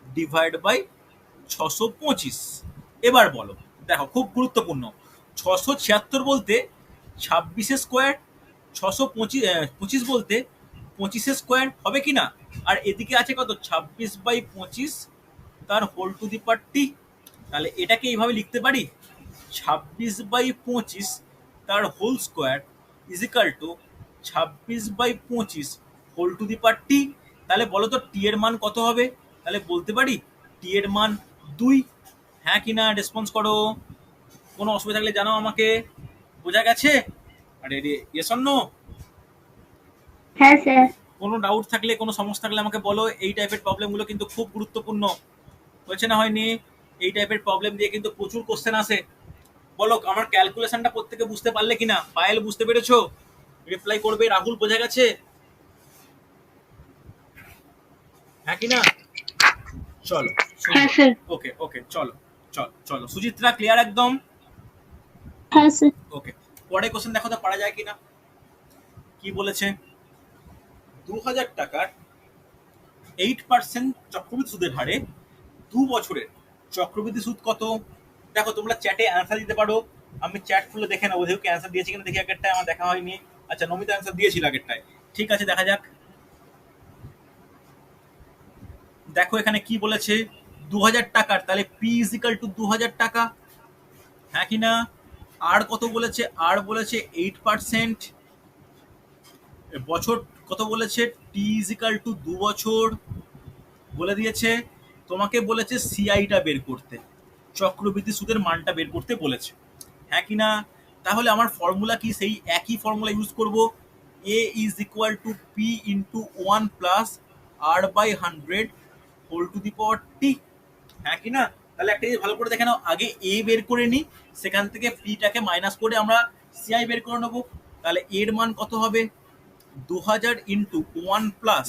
ডিভাইড বাই 625। এবার বলো, দেখো খুব গুরুত্বপূর্ণ। 676 বলতে 26 স্কোয়ার, 625 বলতে 25 স্কোয়ার হবে কি না? আর এদিকে আছে কত? 26/25 তার whole to the power T. তাহলে এটাকে এইভাবে লিখতে পারি, 26/25 তার whole square is equal to 26/25 whole to the power T. তাহলে বলো তো টি এর মান কত হবে? তাহলে বলতে পারি টি এর মান 2। হ্যাঁ কি না রেসপন্স করো। কোনো অসুবিধা থাকলে জানাও আমাকে। বোঝা গেছে? আরে রে, ইয়েস অর নো? হ্যাঁ স্যার। কোনো ডাউট থাকলে, কোনো সমস্যা থাকলে আমাকে বলো। এই টাইপের প্রবলেমগুলো কিন্তু খুব গুরুত্বপূর্ণ। হয়েছে না হয়নি? এই টাইপের প্রবলেম দিয়ে কিন্তু প্রচুর কোশ্চেন আসে। বলো আমার ক্যালকুলেশনটা প্রত্যেকে বুঝতে পারলে কিনা? পায়েল বুঝতে পেরেছো? রিপ্লাই করবে। রাহুল বোঝা গেছে? হ্যাঁ কি না? চলো। হ্যাঁ স্যার। ওকে ওকে, চলো চলো চলো। সুচিত্রা ক্লিয়ার একদম? হ্যাঁ স্যার। ওকে, পরে কোশ্চেন দেখো তো পারা যায় কিনা। কি বলেছে? 2,000 টাকার 8% চক্রবৃদ্ধি সুদের হারে 2 বছরের চক্রবৃদ্ধি সুদ কত? দেখো তোমরা চ্যাটে অ্যান্সার দিতে পারো। আমি চ্যাট খুলে দেখে নেবো দেখি অ্যান্সার দিয়েছি কিনা। দেখি, আগেরটায় আমার দেখা হয়নি। আচ্ছা, নমিতা অ্যান্সার দিয়েছিল আগেরটায়। ঠিক আছে, দেখা যাক। দেখো এখানে কি বলেছে, 2,000 টাকার, তাহলে পি ইজিক্যাল টু 2,000 টাকা। হ্যাঁ কি না? আর কত বলেছে? আর বলেছে 8%। বছর কত বলেছে? টি ইজিক্যাল টু 2 বছর বলে দিয়েছে। তোমাকে বলেছে সিআইটা বের করতে, চক্রবৃদ্ধি সুদের মানটা বের করতে বলেছে। হ্যাঁ কি না? তাহলে আমার ফর্মুলা কি? সেই একই ফর্মুলা ইউজ করব। A is equal to P into 1 + r/100 whole to the power T. হ্যাঁ কি না? তাহলে একটা জিনিস ভালো করে দেখে নাও, আগে এ বের করে নিই, সেখান থেকে পিটাকে মাইনাস করে আমরা সিআই বের করে নেবো। তাহলে এর মান কত হবে? 2,000 ইন্টু 1 +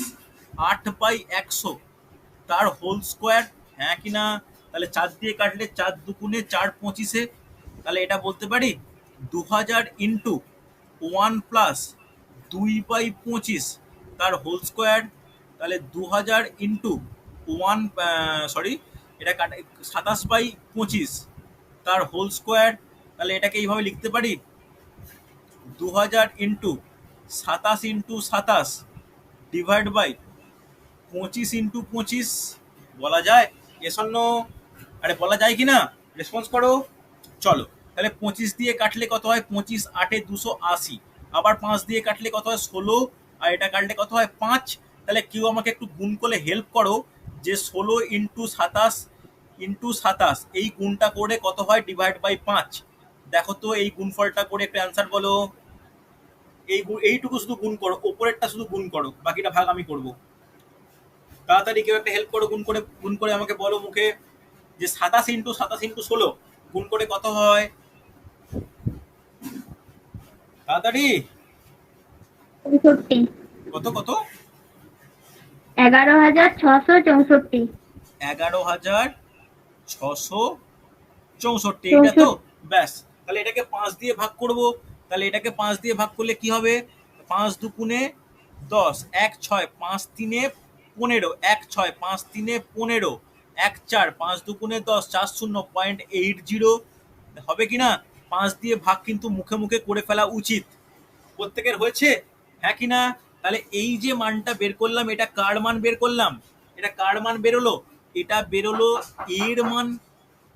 8/100 তার হোল স্কোয়ার। হ্যাঁ কি না? তাহলে 4 দিয়ে কাটলে 4 দুগুণে 4 25। তাহলে এটা বলতে পারি 2,000 ইন্টু 1 + 2/25 তার হোল স্কোয়ার। তাহলে 2,000 ইন্টু 27/25 তার হোল স্কোয়ার। তাহলে এটাকে এইভাবে লিখতে পারি 2,000 ইন্টু 27 × 27 ডিভাইড বাই 25 × 25। বলা যায়? Yes or no? আরে বলা যায় কি না? রেসপন্স করো। চলো, তাহলে 25 দিয়ে কাটলে কত হয়? 25 8 280। আবার 5 দিয়ে কাটলে কত হয়? 16। আর এটা কাটলে কত হয়? 5। তাহলে কেউ আমাকে একটু গুণ করলে হেল্প করো, যে 16 × 27 × 27 এই গুণটা করে কত হয় ডিভাইড বাই 5। দেখো তো এই গুণফলটা করে একটা অ্যান্সার বলো। এইটুকু শুধু গুণ করো, ওপরেরটা শুধু গুণ করো, বাকিটা ভাগ আমি করব। তাড়াতাড়ি কেউ একটা হেল্প করো, গুণ করে আমাকে বলো মুখে যে 27 × 27 × 16 গুণ করে কত হয়। তাড়াতাড়ি। 64। কত কত? 11,664। 11,664, এটা তো? 64। ব্যাস, তাহলে এটাকে 5 দিয়ে ভাগ করব। তাহলে এটাকে 5 দিয়ে ভাগ করলে কি হবে? 5 দুগুণে 10, 1 6, 5 3 15, 1 6, 5 3 15, 1 4, 5 দুগুণে 10, 4 0, 0.80 হবে কিনা? 5 দিয়ে ভাগ কিন্তু মুখে মুখে করে ফেলা উচিত। প্রত্যেকের হয়েছে? হ্যাঁ কি না? তাহলে এই যে মানটা বের করলাম, এটা কার মান বের করলাম? এটা কার মান বেরোলো? এটা বেরোলো এর মান।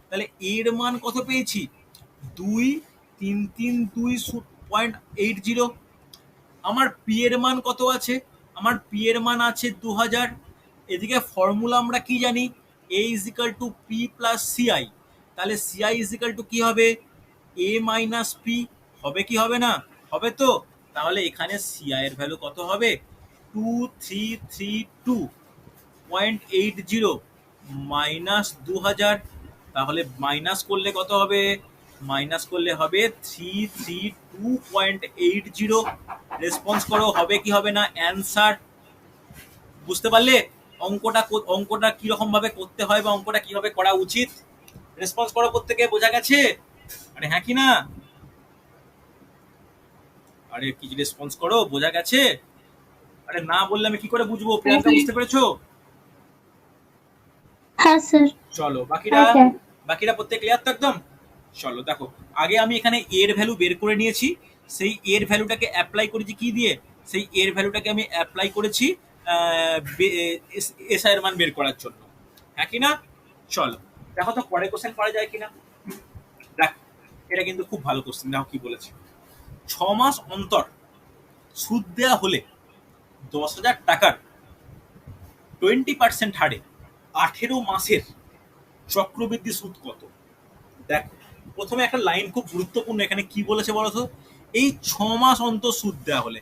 তাহলে এর মান কত পেয়েছি? 2,332.80। আমার পি এর মান কত আছে? আমার পি এর মান আছে 2000। এদিকে ফর্মুলা আমরা কি জানি? A is equal to P plus CI. তাহলে সিআই ইজ ইকাল টু কি হবে? A minus P. হবে কি হবে না? হবে তো। তাহলে এখানে সিআই এর ভ্যালু কত হবে? 2332.80 মাইনাস 2000। তাহলে মাইনাস করলে কত হবে? মাইনাস করলে হবে 332.80। রেসপন্স করো, হবে কি হবে না অ্যান্সার? বুঝতে পারলে অঙ্কটা কিরকম ভাবে করতে হয় বা অঙ্কটা কিভাবে করা উচিত? রেসপন্স করো প্রত্যেকে, বোঝা গেছে? আরে হ্যাঁ কি না? আরে কি রেসপন্স করো, বোঝা গেছে? আরে না বললে আমি কি করে বুঝবো? প্রিয়াঙ্কা, বুঝতে পেরেছো? হ্যাঁ স্যার। চলো হ্যাঁ স্যার। বাকিরা প্রত্যেক ক্লিয়ার তো একদম? চলো দেখো, আগে আমি এখানে এর ভ্যালু বের করে নিয়েছি। সেই এর ভ্যালুটাকে অ্যাপ্লাই করেছি কি দিয়ে? সেই এর ভ্যালুটাকে আমি অ্যাপ্লাই করেছি এসআই এর মান বের করার জন্য। হ্যাঁ কি না? চলো দেখো তো পরের কোশ্চেন পারা যায় কিনা। দেখো, এটা কিন্তু খুব ভালো কোশ্চেন। দেখো কি বলেছে। 6 মাস অন্তর সুদ দেওয়া হলে 10,000 টাকার 20% হারে 18 মাসের চক্রবৃদ্ধি সুদ কত? দেখো, প্রথমে একটা লাইন খুব গুরুত্বপূর্ণ। এখানে কি বলেছে বলতো? এই 6 মাস অন্তর সুদ দেওয়া হলে,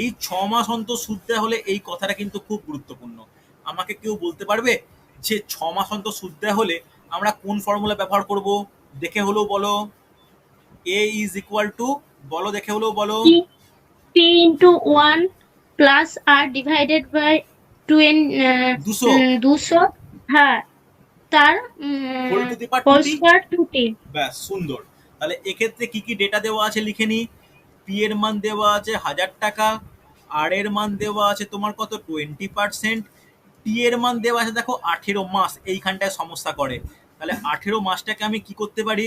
এই 6 মাস অন্তর সুদ দেওয়া হলে, এই কথাটা কিন্তু খুব গুরুত্বপূর্ণ। আমাকে কেউ বলতে পারবে যে 6 মাস অন্তর সুদ দেওয়া হলে আমরা কোন ফর্মুলা ব্যবহার করব? দেখে হলেও বলো। এ ইজ ইকুয়াল টু, বলো দেখে হলেও বলো। P into 1 plus R divided by 200 200, হ্যাঁ, তার whole to the power whole 2t। Square 2t। ব্যাস, সুন্দর। তাহলে এক্ষেত্রে কি কি ডেটা দেওয়া আছে লিখে নি। পি এর মান দেওয়া আছে 1000 টাকা, আর এর মান দেওয়া আছে তোমার কত? 20%। টি এর মান দেওয়া আছে দেখো 18 মাস। এইখানটায় সমস্যা করে। তাহলে 18 মাসটাকে আমি কি করতে পারি?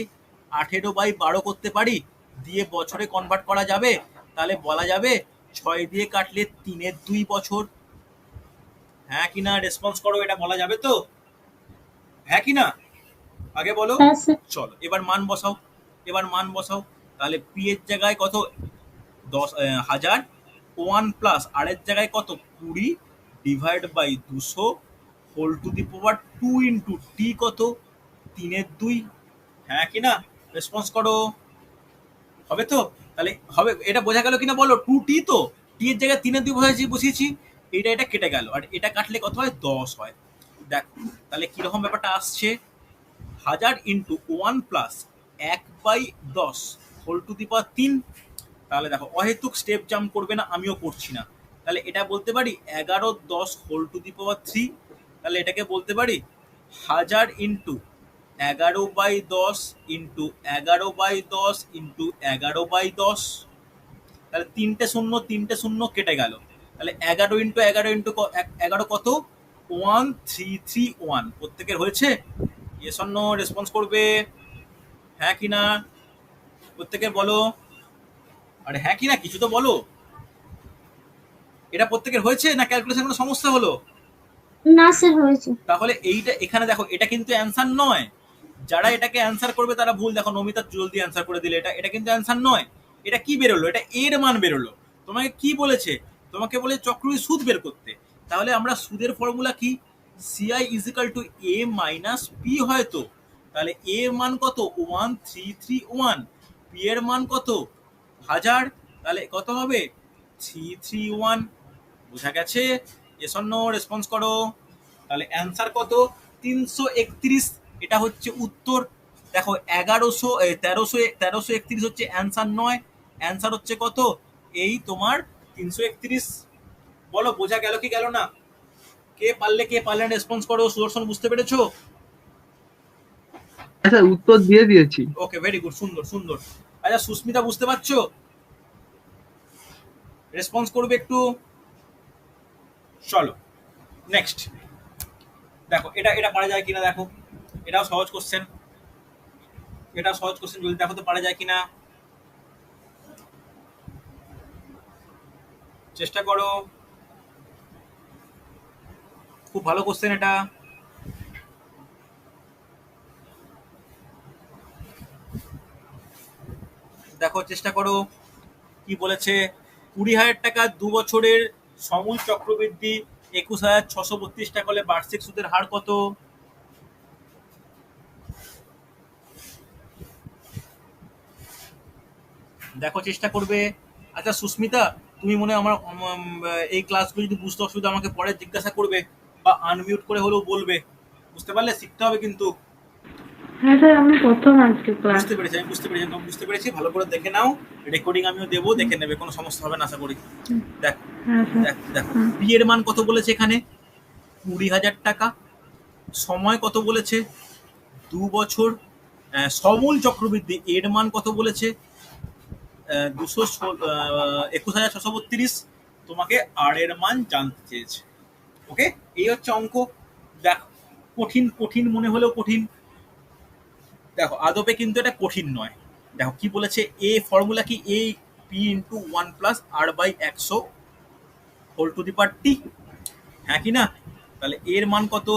18/12 করতে পারি, দিয়ে বছরে কনভার্ট করা যাবে। তাহলে বলা যাবে 6 দিয়ে কাটলে 3/2 বছর। হ্যাঁ কি না? রেসপন্স করো, এটা বলা যাবে তো? হ্যাঁ কি না? আগে বলো। হ্যাঁ স্যার। চলো এবার মান বসাও, এবার মান বসাও। তাহলে পি এর জায়গায় কত? 10,000। 1 প্লাস আর এর জায়গায় কত? 20 divide by 200 whole to the power 2 into T কত? 3/2। হ্যাঁ কি না? রেসপন্স করো, হবে তো? তাহলে হবে, এটা বোঝা গেল কিনা বলো? 2t তো, টি এর জায়গায় 3/2 বসিয়েছি। এটা কেটে গেল, আর এটা কাটলে কত হয়? 10 হয়। দেখ, তাহলে কিরকম ব্যাপারটা আসছে? 1000 into 1 plus 1/10 whole to the power 3। তাহলে দেখো, অহেতুক স্টেপ জাম্প করবে না, আমিও করছি না। তাহলে এটা বলতে পারি 11/10 হোল টু দি পাওয়ার 3। তাহলে এটাকে বলতে পারি 1000 ইন্টু 11/10 ইন্টু 11/10 ইন্টু 11/10। তাহলে 3 শূন্য কেটে গেল। তাহলে 11 ইন্টু 11 ইন্টু 11 কত? 1331। প্রত্যেকের হয়েছে? ইয়েস অর নো রেসপন্স করবে। হ্যাঁ কি না? প্রত্যেকের বলো। আরে হ্যাঁ কি না, কিছু তো বলো। এটা প্রত্যেকের হয়েছে না ক্যালকুলেশন কোনো সমস্যা হলো? না স্যার, হয়েছে। তাহলে এইটা এখানে দেখো, এটা কিন্তু অ্যান্সার নয়। যারা এটাকে অ্যান্সার করবে তারা ভুল। দেখো, নমিতা জলদি অ্যান্সার করে দিলে। এটা কিন্তু অ্যান্সার নয়। এটা কি বেরোলো? এটা এর মান বেরোলো। তোমাকে কি বলেছে? তোমাকে বলে চক্রবৃদ্ধি সুদ বের করতে। তাহলে আমরা সুদের ফর্মুলা কি? সিআই ইজিক্যাল টু এ মাইনাস পি হয়তো। তাহলে এ মান কত? 1331। পি এর মান কত 1000, তাহলে কত হবে 331। বোঝা গেছে? এস অর নো, রেসপন্স করো। তাহলে অ্যান্সার কত 331, এটা হচ্ছে উত্তর। দেখো 1331 হচ্ছে অ্যান্সার নয়, অ্যান্সার হচ্ছে কত এই তোমার 331। বলো বোঝা গেল কি গেল না? কে পারলে রেসপন্স করো। সুদর্শন বুঝতে পেরেছো? হ্যাঁ স্যার, উত্তর দিয়ে দিয়েছি। ওকে, ভেরি গুড, সুন্দর সুন্দর। আচ্ছা সুস্মিতা বুঝতে পারছো? রেসপন্স করবে একটু। চলো নেক্সট। দেখো এটা এটা পারা যায় কিনা দেখো, এটাও সহজ কোশ্চেন, এটা সহজ কোশ্চেন, যদি দেখো তো পারা যায় কিনা, চেষ্টা করো। খুব ভালো কোশ্চেন এটা। দেখো চেষ্টা করো কি বলেছে। 20,000 টাকা 2 বছরের সমূল চক্রবৃদ্ধি 21,632 টাকা হলে বার্ষিক সুদের হার কত? দেখো চেষ্টা করবে। আচ্ছা সুস্মিতা, তুমি মনে হয় আমার এই ক্লাসগুলো যদি বুঝতে অসুবিধা আমাকে পরে জিজ্ঞাসা করবে বা আনমিউট করে হলেও বলবে, বুঝতে পারলে? শিখতে হবে কিন্তু। হ্যাঁ স্যার, আমি প্রথম আজকে ক্লাস। বুঝতে পেরেছি, আমি বুঝতে পেরেছি, আমি বুঝতে পেরেছি। ভালো করে দেখে নাও, রেকর্ডিং আমিও দেবো, দেখে নেবে, কোনো সমস্যা হবে না আশা করি। দেখ হ্যাঁ স্যার। দেখো পি এর মান কত বলেছে এখানে 20,000 টাকা, সময় কত বলেছে 2 বছর, সমূল চক্রবৃদ্ধি এর মান কত বলেছে 21,632। তোমাকে আর এর মান জানতে চেয়েছে। ওকে, এই হচ্ছে অঙ্ক। দেখ কঠিন কঠিন মনে হলেও কঠিন, দেখো আদপে কিন্তু এটা কঠিন নয়। দেখো কি বলেছে, এ ফর্মুলা কি A P into 1+r/100 whole to the power T, হ্যাঁ কি না? তাহলে এর মান কত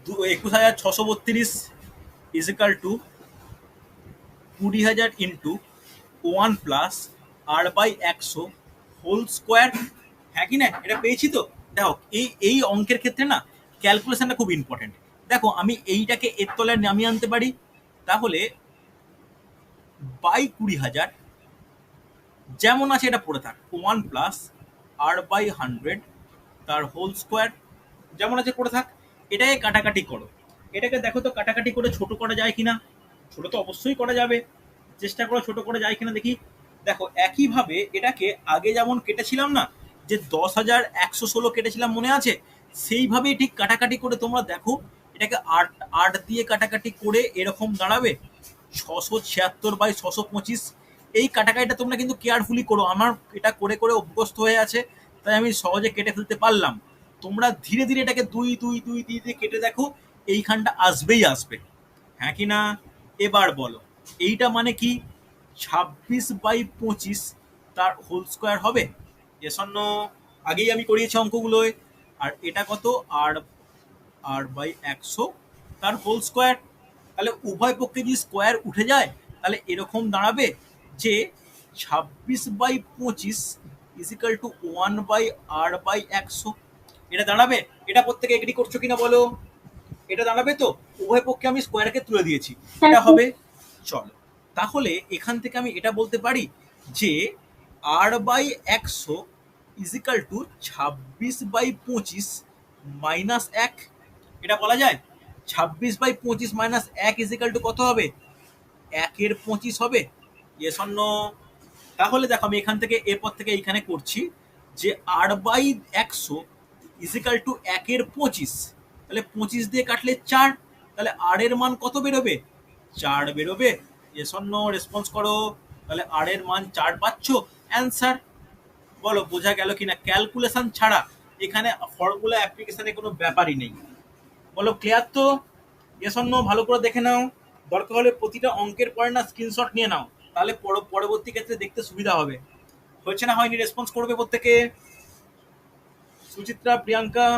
21,632 is equal to 20,000 into 1+r/100 whole square, হ্যাঁ কি না? এটা পেয়েছি তো। দেখো এই অঙ্কের ক্ষেত্রে না ক্যালকুলেশনটা খুব ইম্পর্টেন্ট। দেখো আমি এইটাকে এর তলায় নামিয়ে আনতে পারি, তাহলে বাই 20,000 যেমন আছে এটা পড়ে থাক 1+r/100 তার হোল স্কোয়ার যেমন আছে পড়ে থাক। এটাকে কাটাকাটি করো, এটাকে দেখো তো কাটাকাটি করে ছোট করা যায় কিনা। ছোট তো অবশ্যই করা যাবে, চেষ্টা করো ছোট করা যায় কিনা দেখি। দেখো একইভাবে এটাকে আগে যেমন কেটেছিলাম না, যে 10,116 কেটেছিলাম মনে আছে, সেইভাবেই ঠিক কাটাকাটি করে তোমরা দেখো। এটাকে 8 দিয়ে কাটাকাটি করে এরকম দাঁড়াবে 676/625। এই কাটাকাটিটা তোমরা কিন্তু কেয়ারফুলি করো, আমার এটা করে করে অভ্যস্ত হয়ে আছে, তাই আমি সহজে কেটে ফেলতে পারলাম। তোমরা ধীরে ধীরে এটাকে 2 দিয়ে কেটে দেখো, এইখানটা আসবেই আসবে, হ্যাঁ কি না? এবার বলো এইটা মানে কি 26/25 তার হোল স্কোয়ার হবে? Yes or no? আগেই আমি করিয়েছি অঙ্কগুলোয়। আর এটা কত r/100 তার হোল স্কোয়ার। তাহলে উভয় পক্ষে যদি স্কোয়ার উঠে যায় তাহলে এরকম দাঁড়াবে যে 26/25 ইজিক্যাল টু 1/r/100, এটা দাঁড়াবে। এটা প্রত্যেকে এগ্রি করছো কিনা বলো? এটা দাঁড়াবে তো? উভয় পক্ষে আমি স্কোয়ারকে তুলে দিয়েছি, এটা হবে। চলো তাহলে এখান থেকে আমি এটা বলতে পারি যে r/100 ইজিক্যাল টু 26/25 -1, এটা বলা যায়। 26/25 -1 ইজিক্যাল টু কত হবে 1/25 হবে। Yes or no? তাহলে দেখো আমি এখান থেকে এরপর থেকে এইখানে করছি যে r/100 ইজিক্যাল টু 1/25, তাহলে 25 দিয়ে কাটলে 4, তাহলে আর এর মান কত বেরোবে 4 বেরোবে। Yes or no? রেসপন্স করো। তাহলে আর এর মান 4 পাচ্ছ, অ্যান্সার। বলো বোঝা গেল কিনা? ক্যালকুলেশন ছাড়া এখানে ফর্মুলা অ্যাপ্লিকেশনে কোনো ব্যাপারই নেই। বলো ক্লিয়ার তো? Yes or no? ভালো করে দেখে নাও, দরকার হলে প্রতিটা অঙ্কের পরে না স্ক্রিনশট নিয়ে নাও, তাহলে পরবর্তী ক্ষেত্রে দেখতে সুবিধা হবে। হয়েছে না হয়নি? রেসপন্স করবে প্রত্যেকে। সুচিত্রা, প্রিয়াঙ্কা,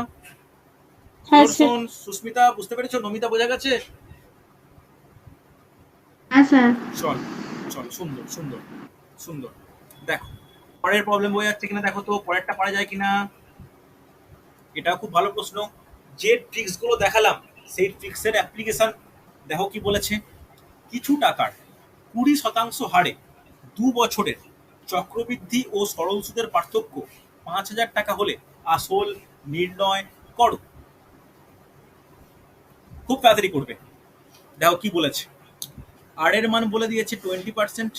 হ্যাঁ স্যার। সুদর্শন, সুস্মিতা বুঝতে পেরেছো? নমিতা বোঝা গেছে? হ্যাঁ স্যার। চল চল, সুন্দর সুন্দর সুন্দর। দেখো পরের প্রবলেম বোঝা যাচ্ছে কিনা দেখো তো, পরেরটা পারা যায় কিনা। এটাও খুব ভালো প্রশ্ন। যে ট্রিক্সগুলো দেখালাম সেই ট্রিক্সের অ্যাপ্লিকেশন দেখো কি বলেছে। কিছু টাকার 20% হারে 2 বছরের চক্রবৃদ্ধি ও সরল সুদের পার্থক্য 5,000 টাকা হলে আসল নির্ণয় করো। খুব তাড়াতাড়ি করবে। দেখো কি বলেছে, আর এর মান বলে দিয়েছে 20%,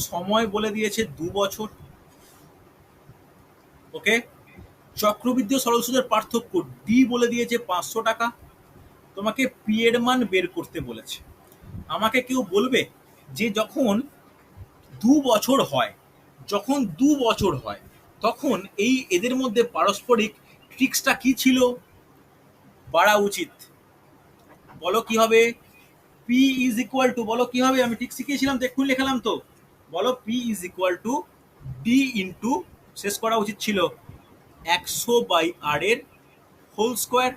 সময় বলে দিয়েছে 2 বছর, ওকে। চক্রবৃদ্ধি ও সরল সুদের পার্থক্য ডি বলে দিয়েছে 500 টাকা। তোমাকে পি এর মান বের করতে বলেছে। আমাকে কেউ বলবে যে যখন 2 বছর হয়, যখন 2 বছর হয় তখন এই এদের মধ্যে পারস্পরিক ট্রিক্সটা কি ছিল বাড়া উচিত? বলো কি হবে? পি ইজ ইকুয়াল টু, বলো কি হবে? আমি ঠিক শিখিয়েছিলাম তো, এক্ষুনি লেখালাম তো। বলো P is equal to D into, শেষ করা উচিত ছিল 100/r এর হোল স্কোয়ার।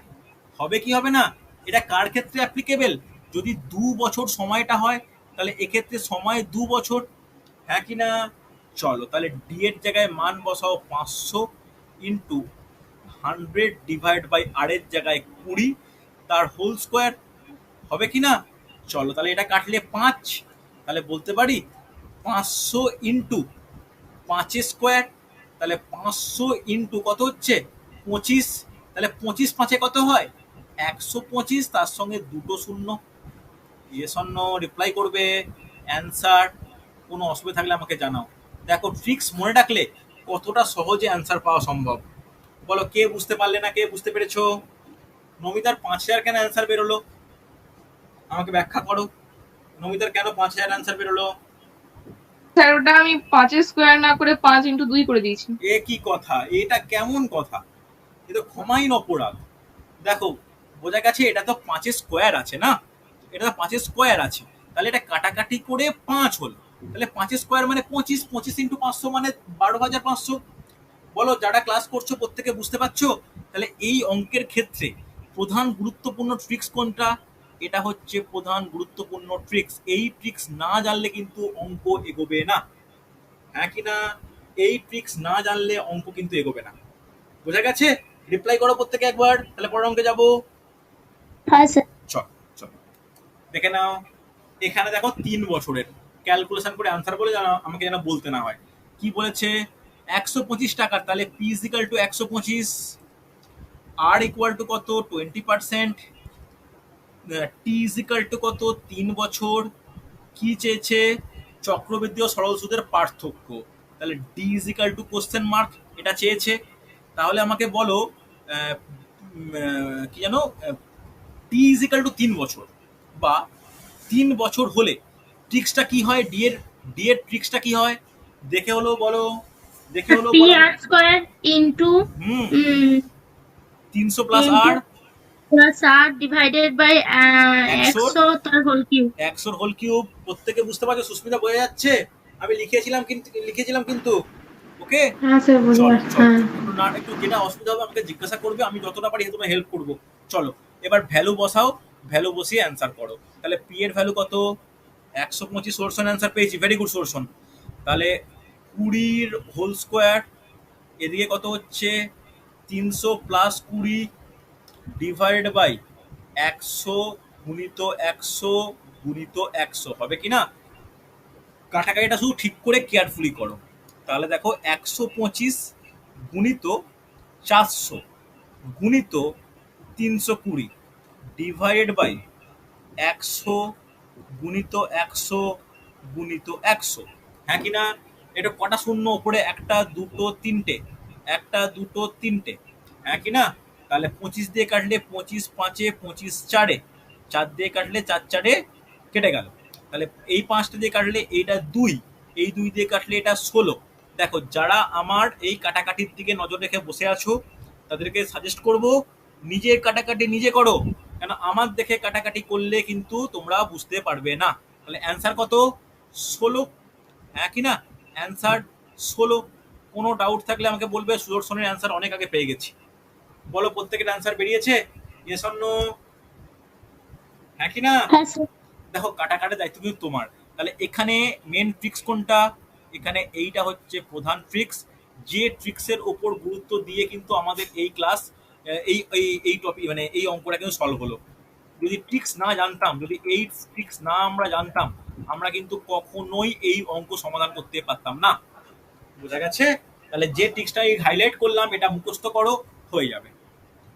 হবে কি হবে না? এটা কার ক্ষেত্রে অ্যাপ্লিকেবল? যদি 2 বছর সময়টা হয়, তাহলে এক্ষেত্রে সময় 2 বছর, হ্যাঁ কি না? চলো তাহলে ডি এর জায়গায় মান বসাও 500 ইন্টু 100/r এর জায়গায় 20, তার হোল স্কোয়ার। হবে কি না? চলো তাহলে এটা কাটলে 5, তাহলে বলতে পারি 500 ইন্টু 5 স্কোয়ার, তাহলে 500 ইন্টু কত হচ্ছে 25, তাহলে 25 5 কত হয় 125, তার সঙ্গে দুটো শূন্য। ইয়েস অর নো রিপ্লাই করবে অ্যান্সার। কোনো অসুবিধা থাকলে আমাকে জানাও। দেখো ট্রিক্স মনে রাখলে কতটা সহজে অ্যান্সার পাওয়া সম্ভব। বলো কে বুঝতে পারলে না, কে বুঝতে পেরেছো? নমিতার 5,000 কেন অ্যান্সার বেরোলো আমাকে ব্যাখ্যা করো। নমিতার কেন 5,000 অ্যান্সার বেরোলো? স্যার ওটা আমি 5 স্কোয়ার না করে 5 × 2 করে দিয়েছি। এ কি কথা? এটা কেমন কথা? এ তো ক্ষমাহীন অপরাধ। দেখো বোঝা গেছে এটা তো 5 স্কোয়ার আছে না, এটা তো 5 স্কোয়ার আছে, তাহলে এটা কাটাকাটি করে 5 হলো, তাহলে 5 স্কোয়ার মানে 25, 25 ইন্টু 500 মানে 12,500। বলো যারা ক্লাস করছো প্রত্যেকে বুঝতে পারছো? তাহলে এই অঙ্কের ক্ষেত্রে প্রধান গুরুত্বপূর্ণ ট্রিক্স কোনটা? এটা হচ্ছে প্রধান গুরুত্বপূর্ণ ট্রিক্স। এই ট্রিক্স না জানলে কিন্তু অঙ্ক এগোবে না, হ্যাঁ কি না? এই ট্রিক্স না জানলে অঙ্ক কিন্তু এগোবে না। বোঝা গেছে? রিপ্লাই করো প্রত্যেকে একবার, তাহলে পরের অঙ্কে যাবো। হ্যাঁ স্যার। চল চল দেখে নাও। এখানে দেখো 3 বছরের ক্যালকুলেশন করে আনসার বলে জানো, আমাকে যেন বলতে না হয়। কি বলেছে? 125 টাকার, তাহলে P is equal to 125, R equal to কত 20%, টি ইজ ইকুয়াল টু কত 3 বছর। কি চেয়েছে? চক্রবৃদ্ধি ও সরল সুদের পার্থক্য, তাহলে D is equal two question mark, এটা চেয়েছে। তাহলে আমাকে বলো কি জানো, টি ইজ ইকুয়াল টু 3 বছর বা 3 বছর হলে ট্রিক্সটা কি হয়? ডি এর ট্রিক্সটা কি হয় দেখে হলো বলো, দেখে হলো পি বলো। R square into 300 plus R plus R divided by 100 100 তার হোল কিউব। 100 whole cube. প্রত্যেকে বুঝতে পারছো? সুস্মিতা বোঝা যাচ্ছে? আমি লিখেছিলাম কিন্তু ওকে। হ্যাঁ স্যার বুঝতে চল পারছি। চল হ্যাঁ একটু না, একটু যেটা অসুবিধা হবে আমাকে জিজ্ঞাসা করবে, আমি যতটা পারি তোমায় হেল্প করব। চলো এবার ভ্যালু বসাও, ভ্যালু বসিয়ে অ্যান্সার করো। তাহলে পি এর ভ্যালু কত 125, সোর্সন অ্যান্সার পেয়েছি, ভেরি গুড সোর্সন। তাহলে 20 হোল স্কোয়ার, এদিকে কত হচ্ছে 300 প্লাস 20 ডিভাইড বাই 100 গুণিত 100 গুণিত 100, হবে কি না? কাটাকাটিটা শুধু ঠিক করে কেয়ারফুলি করো। তাহলে দেখো 125 গুণিত 400 গুণিত 320 ডিভাইডেড বাই 100 গুণিত 100 গুণিত 100, হ্যাঁ কি না? এটা কটা শূন্য ওপরে? একটা দুটো তিনটে, একটা দুটো তিনটে, হ্যাঁ কি না? তাহলে 25 দিয়ে কাটলে 25 5 25 4, 4 দিয়ে কাটলে 4 4 কেটে গেল। তাহলে এই 5টা দিয়ে কাটলে এইটা 2, এই 2 দিয়ে কাটলে এটা 16। দেখো যারা আমার এই কাটাকাটির দিকে নজর রেখে বসে আছো তাদেরকে সাজেস্ট করব নিজের কাটাকাটি নিজে করো, কেন আমার দেখে কাটাকাটি করলে কিন্তু তোমরা বুঝতে পারবে না। তাহলে অ্যান্সার কত 16, হ্যাঁ কি না? অ্যান্সার 16। কোনো ডাউট থাকলে আমাকে বলবে, সুদর্শনের অ্যান্সার অনেক আগে পেয়ে গেছি। বলো প্রত্যেকের অ্যান্সার বেরিয়েছে? ইয়েস অর নো, হ্যাঁ কি না? হ্যাঁ স্যার। দেখো কাটাকাটির দায়িত্ব কিন্তু তোমার। তাহলে এখানে মেন ট্রিক্স কোনটা? এখানে এইটা হচ্ছে প্রধান ট্রিক্স, যে ট্রিক্সের ওপর গুরুত্ব দিয়ে কিন্তু আমাদের এই ক্লাস এই এই এই টপিক মানে এই অঙ্কটা কিন্তু সলভ হলো। যদি ট্রিক্স না জানতাম, যদি এই ট্রিক্স না আমরা জানতাম, আমরা কিন্তু কখনোই এই অঙ্ক সমাধান করতে পারতাম না। বোঝা গেছে? তাহলে যে ট্রিক্সটা হাইলাইট করলাম এটা মুখস্থ করো, হয়ে যাবে।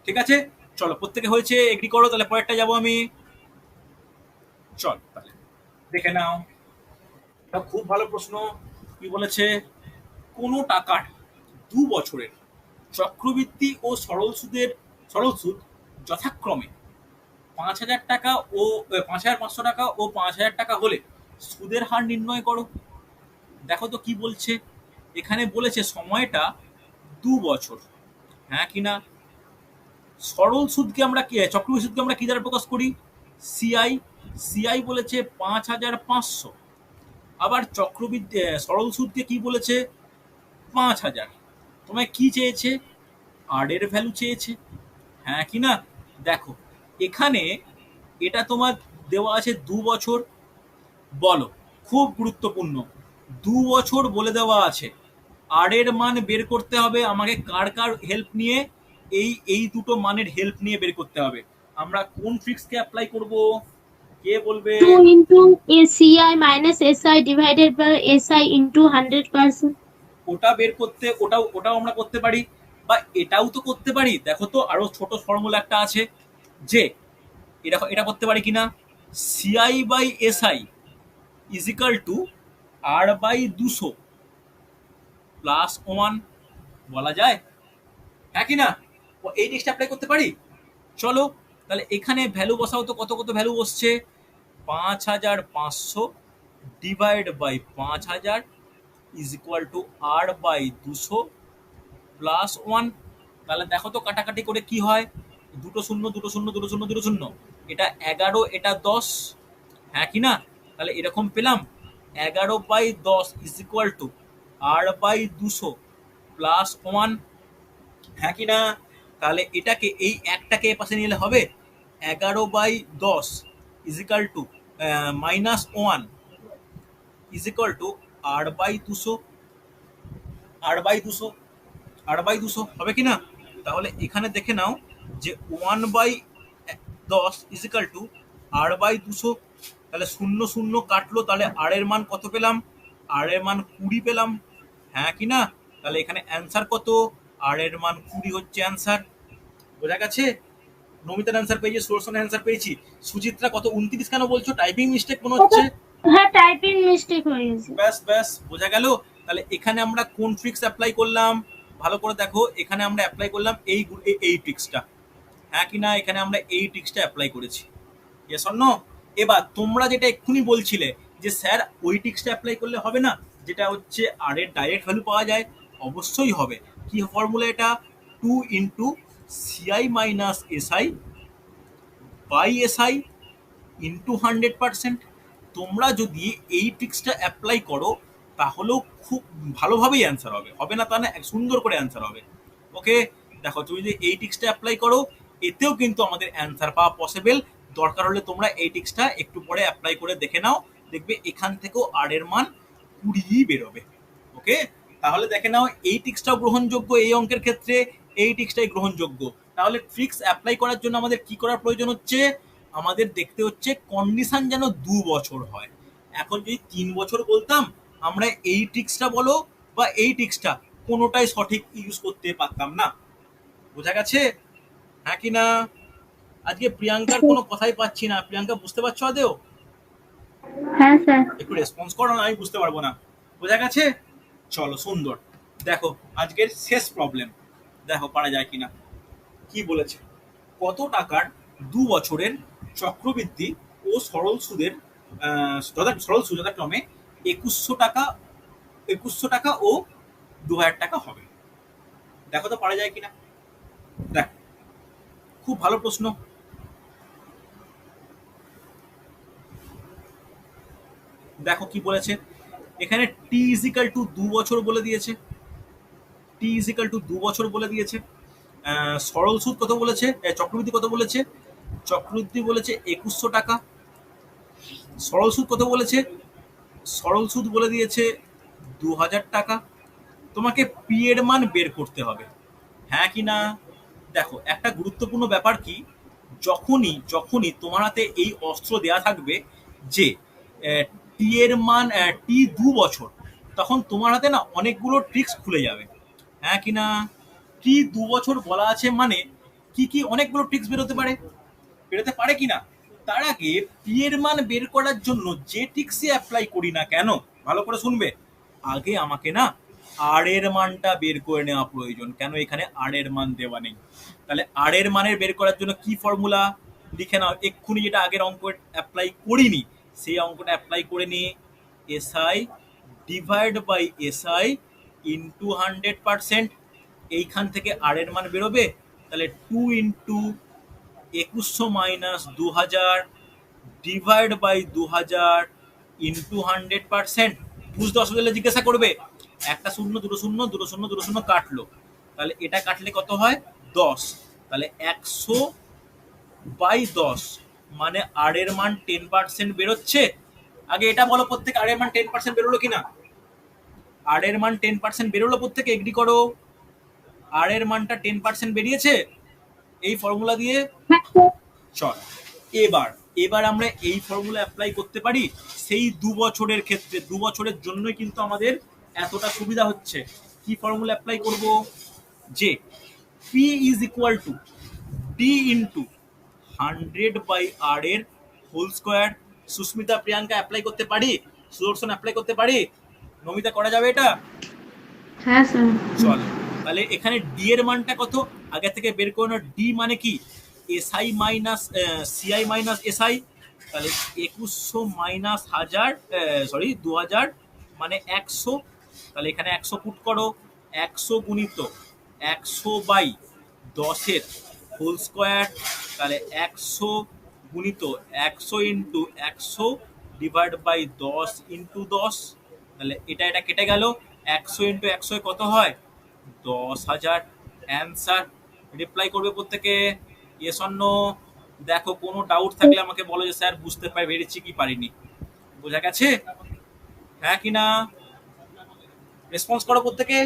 ঠিক আছে, চলো প্রত্যেকে হয়েছে, এগ্রি করো, তাহলে পরেরটা যাবো আমি। চল তাহলে দেখে নাও, এটা খুব ভালো প্রশ্ন। কি বলেছে? কোনো টাকার 2 বছরের চক্রবৃদ্ধি ও সরল সুদ যথাক্রমে 5,000 টাকা ও 5,500 টাকা ও 5,000 টাকা হলে সুদের হার নির্ণয় করো। দেখো তো কি বলছে, এখানে বলেছে সময়টা 2 বছর, হ্যাঁ কিনা? সরল সুদকে আমরা কি, চক্রবৃদ্ধি সুদকে আমরা কি দ্বারা প্রকাশ করি? সিআই। সিআই বলেছে 5,500। আবার চক্রবৃদ্ধি সরল সুদকে কি বলেছে? 5,000। তোমায় কি চেয়েছে? আর এর ভ্যালু চেয়েছে, হ্যাঁ কি না? দেখো এখানে এটা তোমার দেওয়া আছে 2 বছর। বলো, খুব গুরুত্বপূর্ণ, 2 বছর বলে দেওয়া আছে, আর এর মান বের করতে হবে আমাকে কার কার হেল্প নিয়ে? এই দুটো মানের হেল্প নিয়ে বের করতে হবে। আমরা কোন ট্রিক্সকে অ্যাপ্লাই করব? কে বলবে? 2 into ACI minus SI divided by SI into 100%. ওটা বের করতে, ওটাও আমরা করতে পারি, বা এটাও তো করতে পারি। দেখো তো আরো ছোট ফর্মুলা একটা আছে, যে এটা করতে পারি কিনা, CI by SI is equal to R by 200 plus 1, বলা যায়, হ্যাঁ কি না? এই জিনিসটা অ্যাপ্লাই করতে পারি। চলো তাহলে এখানে ভ্যালু বসাও তো, কত কত ভ্যালু বসছে? 5,500 divide by 5,000 is equal to R by 200 plus 1। তাহলে দেখো তো কাটাকাটি করে কি হয়, 2 শূন্য, এটা 11, এটা 10, হ্যাঁ কি না? তাহলে এরকম পেলাম 11/10 is equal to R by 200 plus 1, হ্যাঁ কি না? তাহলে এটাকে, এই একটাকে পাশে নিলে হবে 11/10 is equal to -1 is equal to R by 200, R by 200 হবে কি না? তাহলে এখানে দেখে নাও যে 1/10 is equal to R by 200। তাহলে 0 0 কাটলো, তাহলে আর এর মান কত পেলাম? আর এর মান 20 পেলাম, হ্যাঁ কি না? তাহলে এখানে অ্যান্সার কত? আর এর মান 20 হচ্ছে অ্যান্সার। বোঝা গেছে? নমিতার অ্যান্সার পেয়েছি, সুদর্শনের অ্যান্সার পেয়েছি। সুচিত্রা কত 29 কেন বলছো? টাইপিং মিস্টেক মনে হচ্ছে। হ্যাঁ, টাইপিং মিস্টেক হয়ে গেছে। ব্যাস ব্যাস, বোঝা গেল। তাহলে এখানে আমরা কোন ট্রিক্স অ্যাপ্লাই করলাম? ভালো করে দেখো, এখানে আমরা অ্যাপ্লাই করলাম এই ট্রিক্সটা, হ্যাঁ কি না? এখানে আমরা এই ট্রিক্সটা অ্যাপ্লাই করেছি, ইয়েস অর নো? এবার তোমরা যেটা এক্ষুনি বলছিলে যে স্যার ওই ট্রিক্সটা অ্যাপ্লাই করলে হবে না, যেটা হচ্ছে আর এর ডাইরেক্ট ভ্যালু পাওয়া যায়, অবশ্যই হবে। কি ফর্মুলা এটা? 2 into CI minus SI by SI into 100%। তোমরা যদি এই ট্রিক্সটা অ্যাপ্লাই করো তাহলেও খুব ভালোভাবেই অ্যান্সার হবে, হবে না তা না, সুন্দর করে অ্যান্সার হবে। ওকে, দেখো তুমি যদি এই ট্রিক্সটা অ্যাপ্লাই করো, এতেও কিন্তু আমাদের অ্যান্সার পাওয়া পসিবল। দরকার হলে তোমরা এই ট্রিক্সটা একটু পরে অ্যাপ্লাই করে দেখে নাও, দেখবে এখান থেকেও আর এর মান 20 বেরোবে। ওকে, তাহলে দেখে নাও এই ট্রিক্সটাও গ্রহণযোগ্য এই অঙ্কের ক্ষেত্রে, এই ট্রিক্সটাই গ্রহণযোগ্য। তাহলে ট্রিক্স অ্যাপ্লাই করার জন্য আমাদের কি করার প্রয়োজন হচ্ছে? আমাদের দেখতে হচ্ছে কন্ডিশন যেন 2 বছর হয়। এখন যদি 3 বছর বলতাম, আমরা এই ট্রিক্সটা বলো বা এই ট্রিক্সটা, কোনোটাই সঠিক ইউজ করতে পারতাম না। বোঝা গেছে, হ্যাঁ কি না? আজকে প্রিয়াঙ্কার কোনো কথাই পাচ্ছি না। প্রিয়াঙ্কা বুঝতে পারছো আদেও? হ্যাঁ স্যার। একটু রেসপন্স করো না, আমি বুঝতে পারবো না। বোঝা গেছে? চলো সুন্দর। দেখো আজকের শেষ প্রবলেম, দেখো পারা যায় কিনা। কি বলেছে? কত টাকার 2 বছরের চক্রবৃদ্ধি ও সরল সুদের সরল সুদ যথাক্রমে 2100 টাকা ও 2,000 টাকা হবে। দেখো তো পারা যায় কিনা। দেখ, খুব ভালো প্রশ্ন। দেখো কি বলেছে এখানে, টি ইজিক্যাল টু 2 বছর বলে দিয়েছে, টি ইজিক্যাল টু 2 বছর বলে দিয়েছে। সরল সুদ কত বলেছে? চক্রবৃদ্ধি কত বলেছে? চক্রবৃদ্ধি বলেছে 2100 টাকা। সরল সুদ কত বলেছে? সরল সুদ বলে দিয়েছে 2,000 টাকা। তোমাকে পি এর মান বের করতে হবে, হ্যাঁ কি না? দেখো একটা গুরুত্বপূর্ণ ব্যাপার কি, যখনই যখনই তোমার হাতে এই অস্ত্র দেয়া থাকবে যে টি এর মান টি 2 বছর, তখন তোমার হাতে না অনেকগুলো ট্রিক্স খুলে যাবে। হ্যাঁ কি না? টি 2 বছর বলা আছে মানে কি কি অনেকগুলো ট্রিক্স বেরোতে পারে, বেরোতে পারে কিনা। তার আগে পি এর মান বের করার জন্য যে ট্রিক্সই অ্যাপ্লাই করি না কেন, ভালো করে শুনবে, আগে আমাকে না আর এর মানটা বের করে নেওয়া প্রয়োজন। কেন? এখানে আর এর মান দেওয়া নেই। তাহলে আর এর মানের বের করার জন্য কি ফর্মুলা লিখে নাও এক্ষুনি, যেটা আগের অঙ্ক অ্যাপ্লাই করিনি সেই অঙ্কটা অ্যাপ্লাই করে নিয়ে SI divide by SI into 100%। এইখান থেকে আর এর মান বেরোবে, তাহলে 2 into 2100 minus 2000 divide by 2000 into 100%। বুঝতে অসুবিধা হলে জিজ্ঞাসা করবে। একটা শূন্য, দুটো শূন্য, দুটো শূন্য, দুটো শূন্য কাটলো, তাহলে এটা কাটলে কত হয়? 10। তাহলে 100 বাই 10 মানে আর এর মান 10% বেরোচ্ছে। আগে এটা বলো প্রত্যেকে, আর এর মান 10% বেরোলো কিনা? আর এর মান 10% বেরোলো, প্রত্যেকে এগ্রি করো। আর এর মানটা 10% বেরিয়েছে এই ফর্মুলা দিয়ে। চল এবার এবার আমরা এই ফর্মুলা অ্যাপ্লাই করতে পারি সেই 2 বছরের ক্ষেত্রে। 2 বছরের জন্যই কিন্তু আমাদের এতটা সুবিধা হচ্ছে। কি ফর্মুলা অ্যাপ্লাই করব? যে P is equal to D into 100/r এর whole square. Susmita, Priyanka apply করতে পারি? সুদর্শন অ্যাপ্লাই করতে পারি? নমিতা, করা যাবে এটা? হ্যাঁ স্যার। চলো তাহলে এখানে ডি এর মানটা কত আগে থেকে বের করে নাও। ডি মানে কি? SI minus CI minus SI. তাহলে 2100 মাইনাস 1000 সরি 2000 মানে 100। তাহলে এখানে 100 পুট করো। 100 গুণিত 100 বাই 10 হোল স্কোয়ার। তাহলে 100 গুণিত 100 ইন্টু 100 ডিভাইড বাই 10 ইন্টু 10। তাহলে এটা এটা কেটে গেল। 100 ইন্টু 100 কত হয়? 10,000। অ্যান্সার। রিপ্লাই করবে প্রত্যেকে ইয়েস অর নো। দেখো কোনো ডাউট থাকলে আমাকে বলো যে স্যার বুঝতে পেরেছি কি পারিনি। বোঝা গেছে? হ্যাঁ কি না? রেসপন্স করো প্রত্যেকে।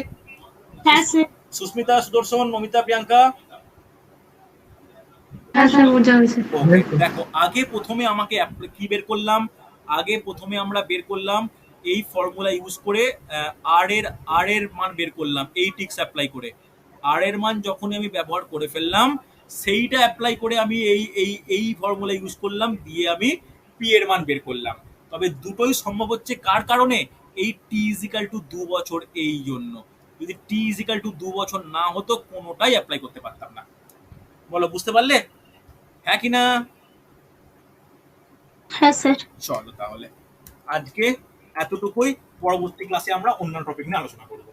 হ্যাঁ স্যার। সুস্মিতা, সুদর্শন, নমিতা, প্রিয়াঙ্কা। হ্যাঁ স্যার, বোঝা হয়েছে। ওকে, দেখো আগে প্রথমে আমাকে কি বের করলাম? আগে প্রথমে আমরা বের করলাম এই ফর্মুলা ইউজ করে আর এর মান বের করলাম এই ট্রিক্স অ্যাপ্লাই করে। আর এর মান যখনই আমি ব্যবহার করে ফেললাম সেইটা অ্যাপ্লাই করে আমি এই এই এই ফর্মুলা ইউজ করলাম, দিয়ে আমি পি এর মান বের করলাম। তবে দুটোই সম্ভব হচ্ছে কার কারণে? এই টি ইজিক্যাল টু 2 বছর, এই জন্য। যদি টি ইজিক্যাল টু 2 বছর না হতো কোনোটাই অ্যাপ্লাই করতে পারতাম না। বলো বুঝতে পারলে? হ্যাঁ কি না? হ্যাঁ স্যার। চলো তাহলে আজকে এতটুকুই। পরবর্তী ক্লাসে আমরা অন্য টপিক নিয়ে আলোচনা করবো।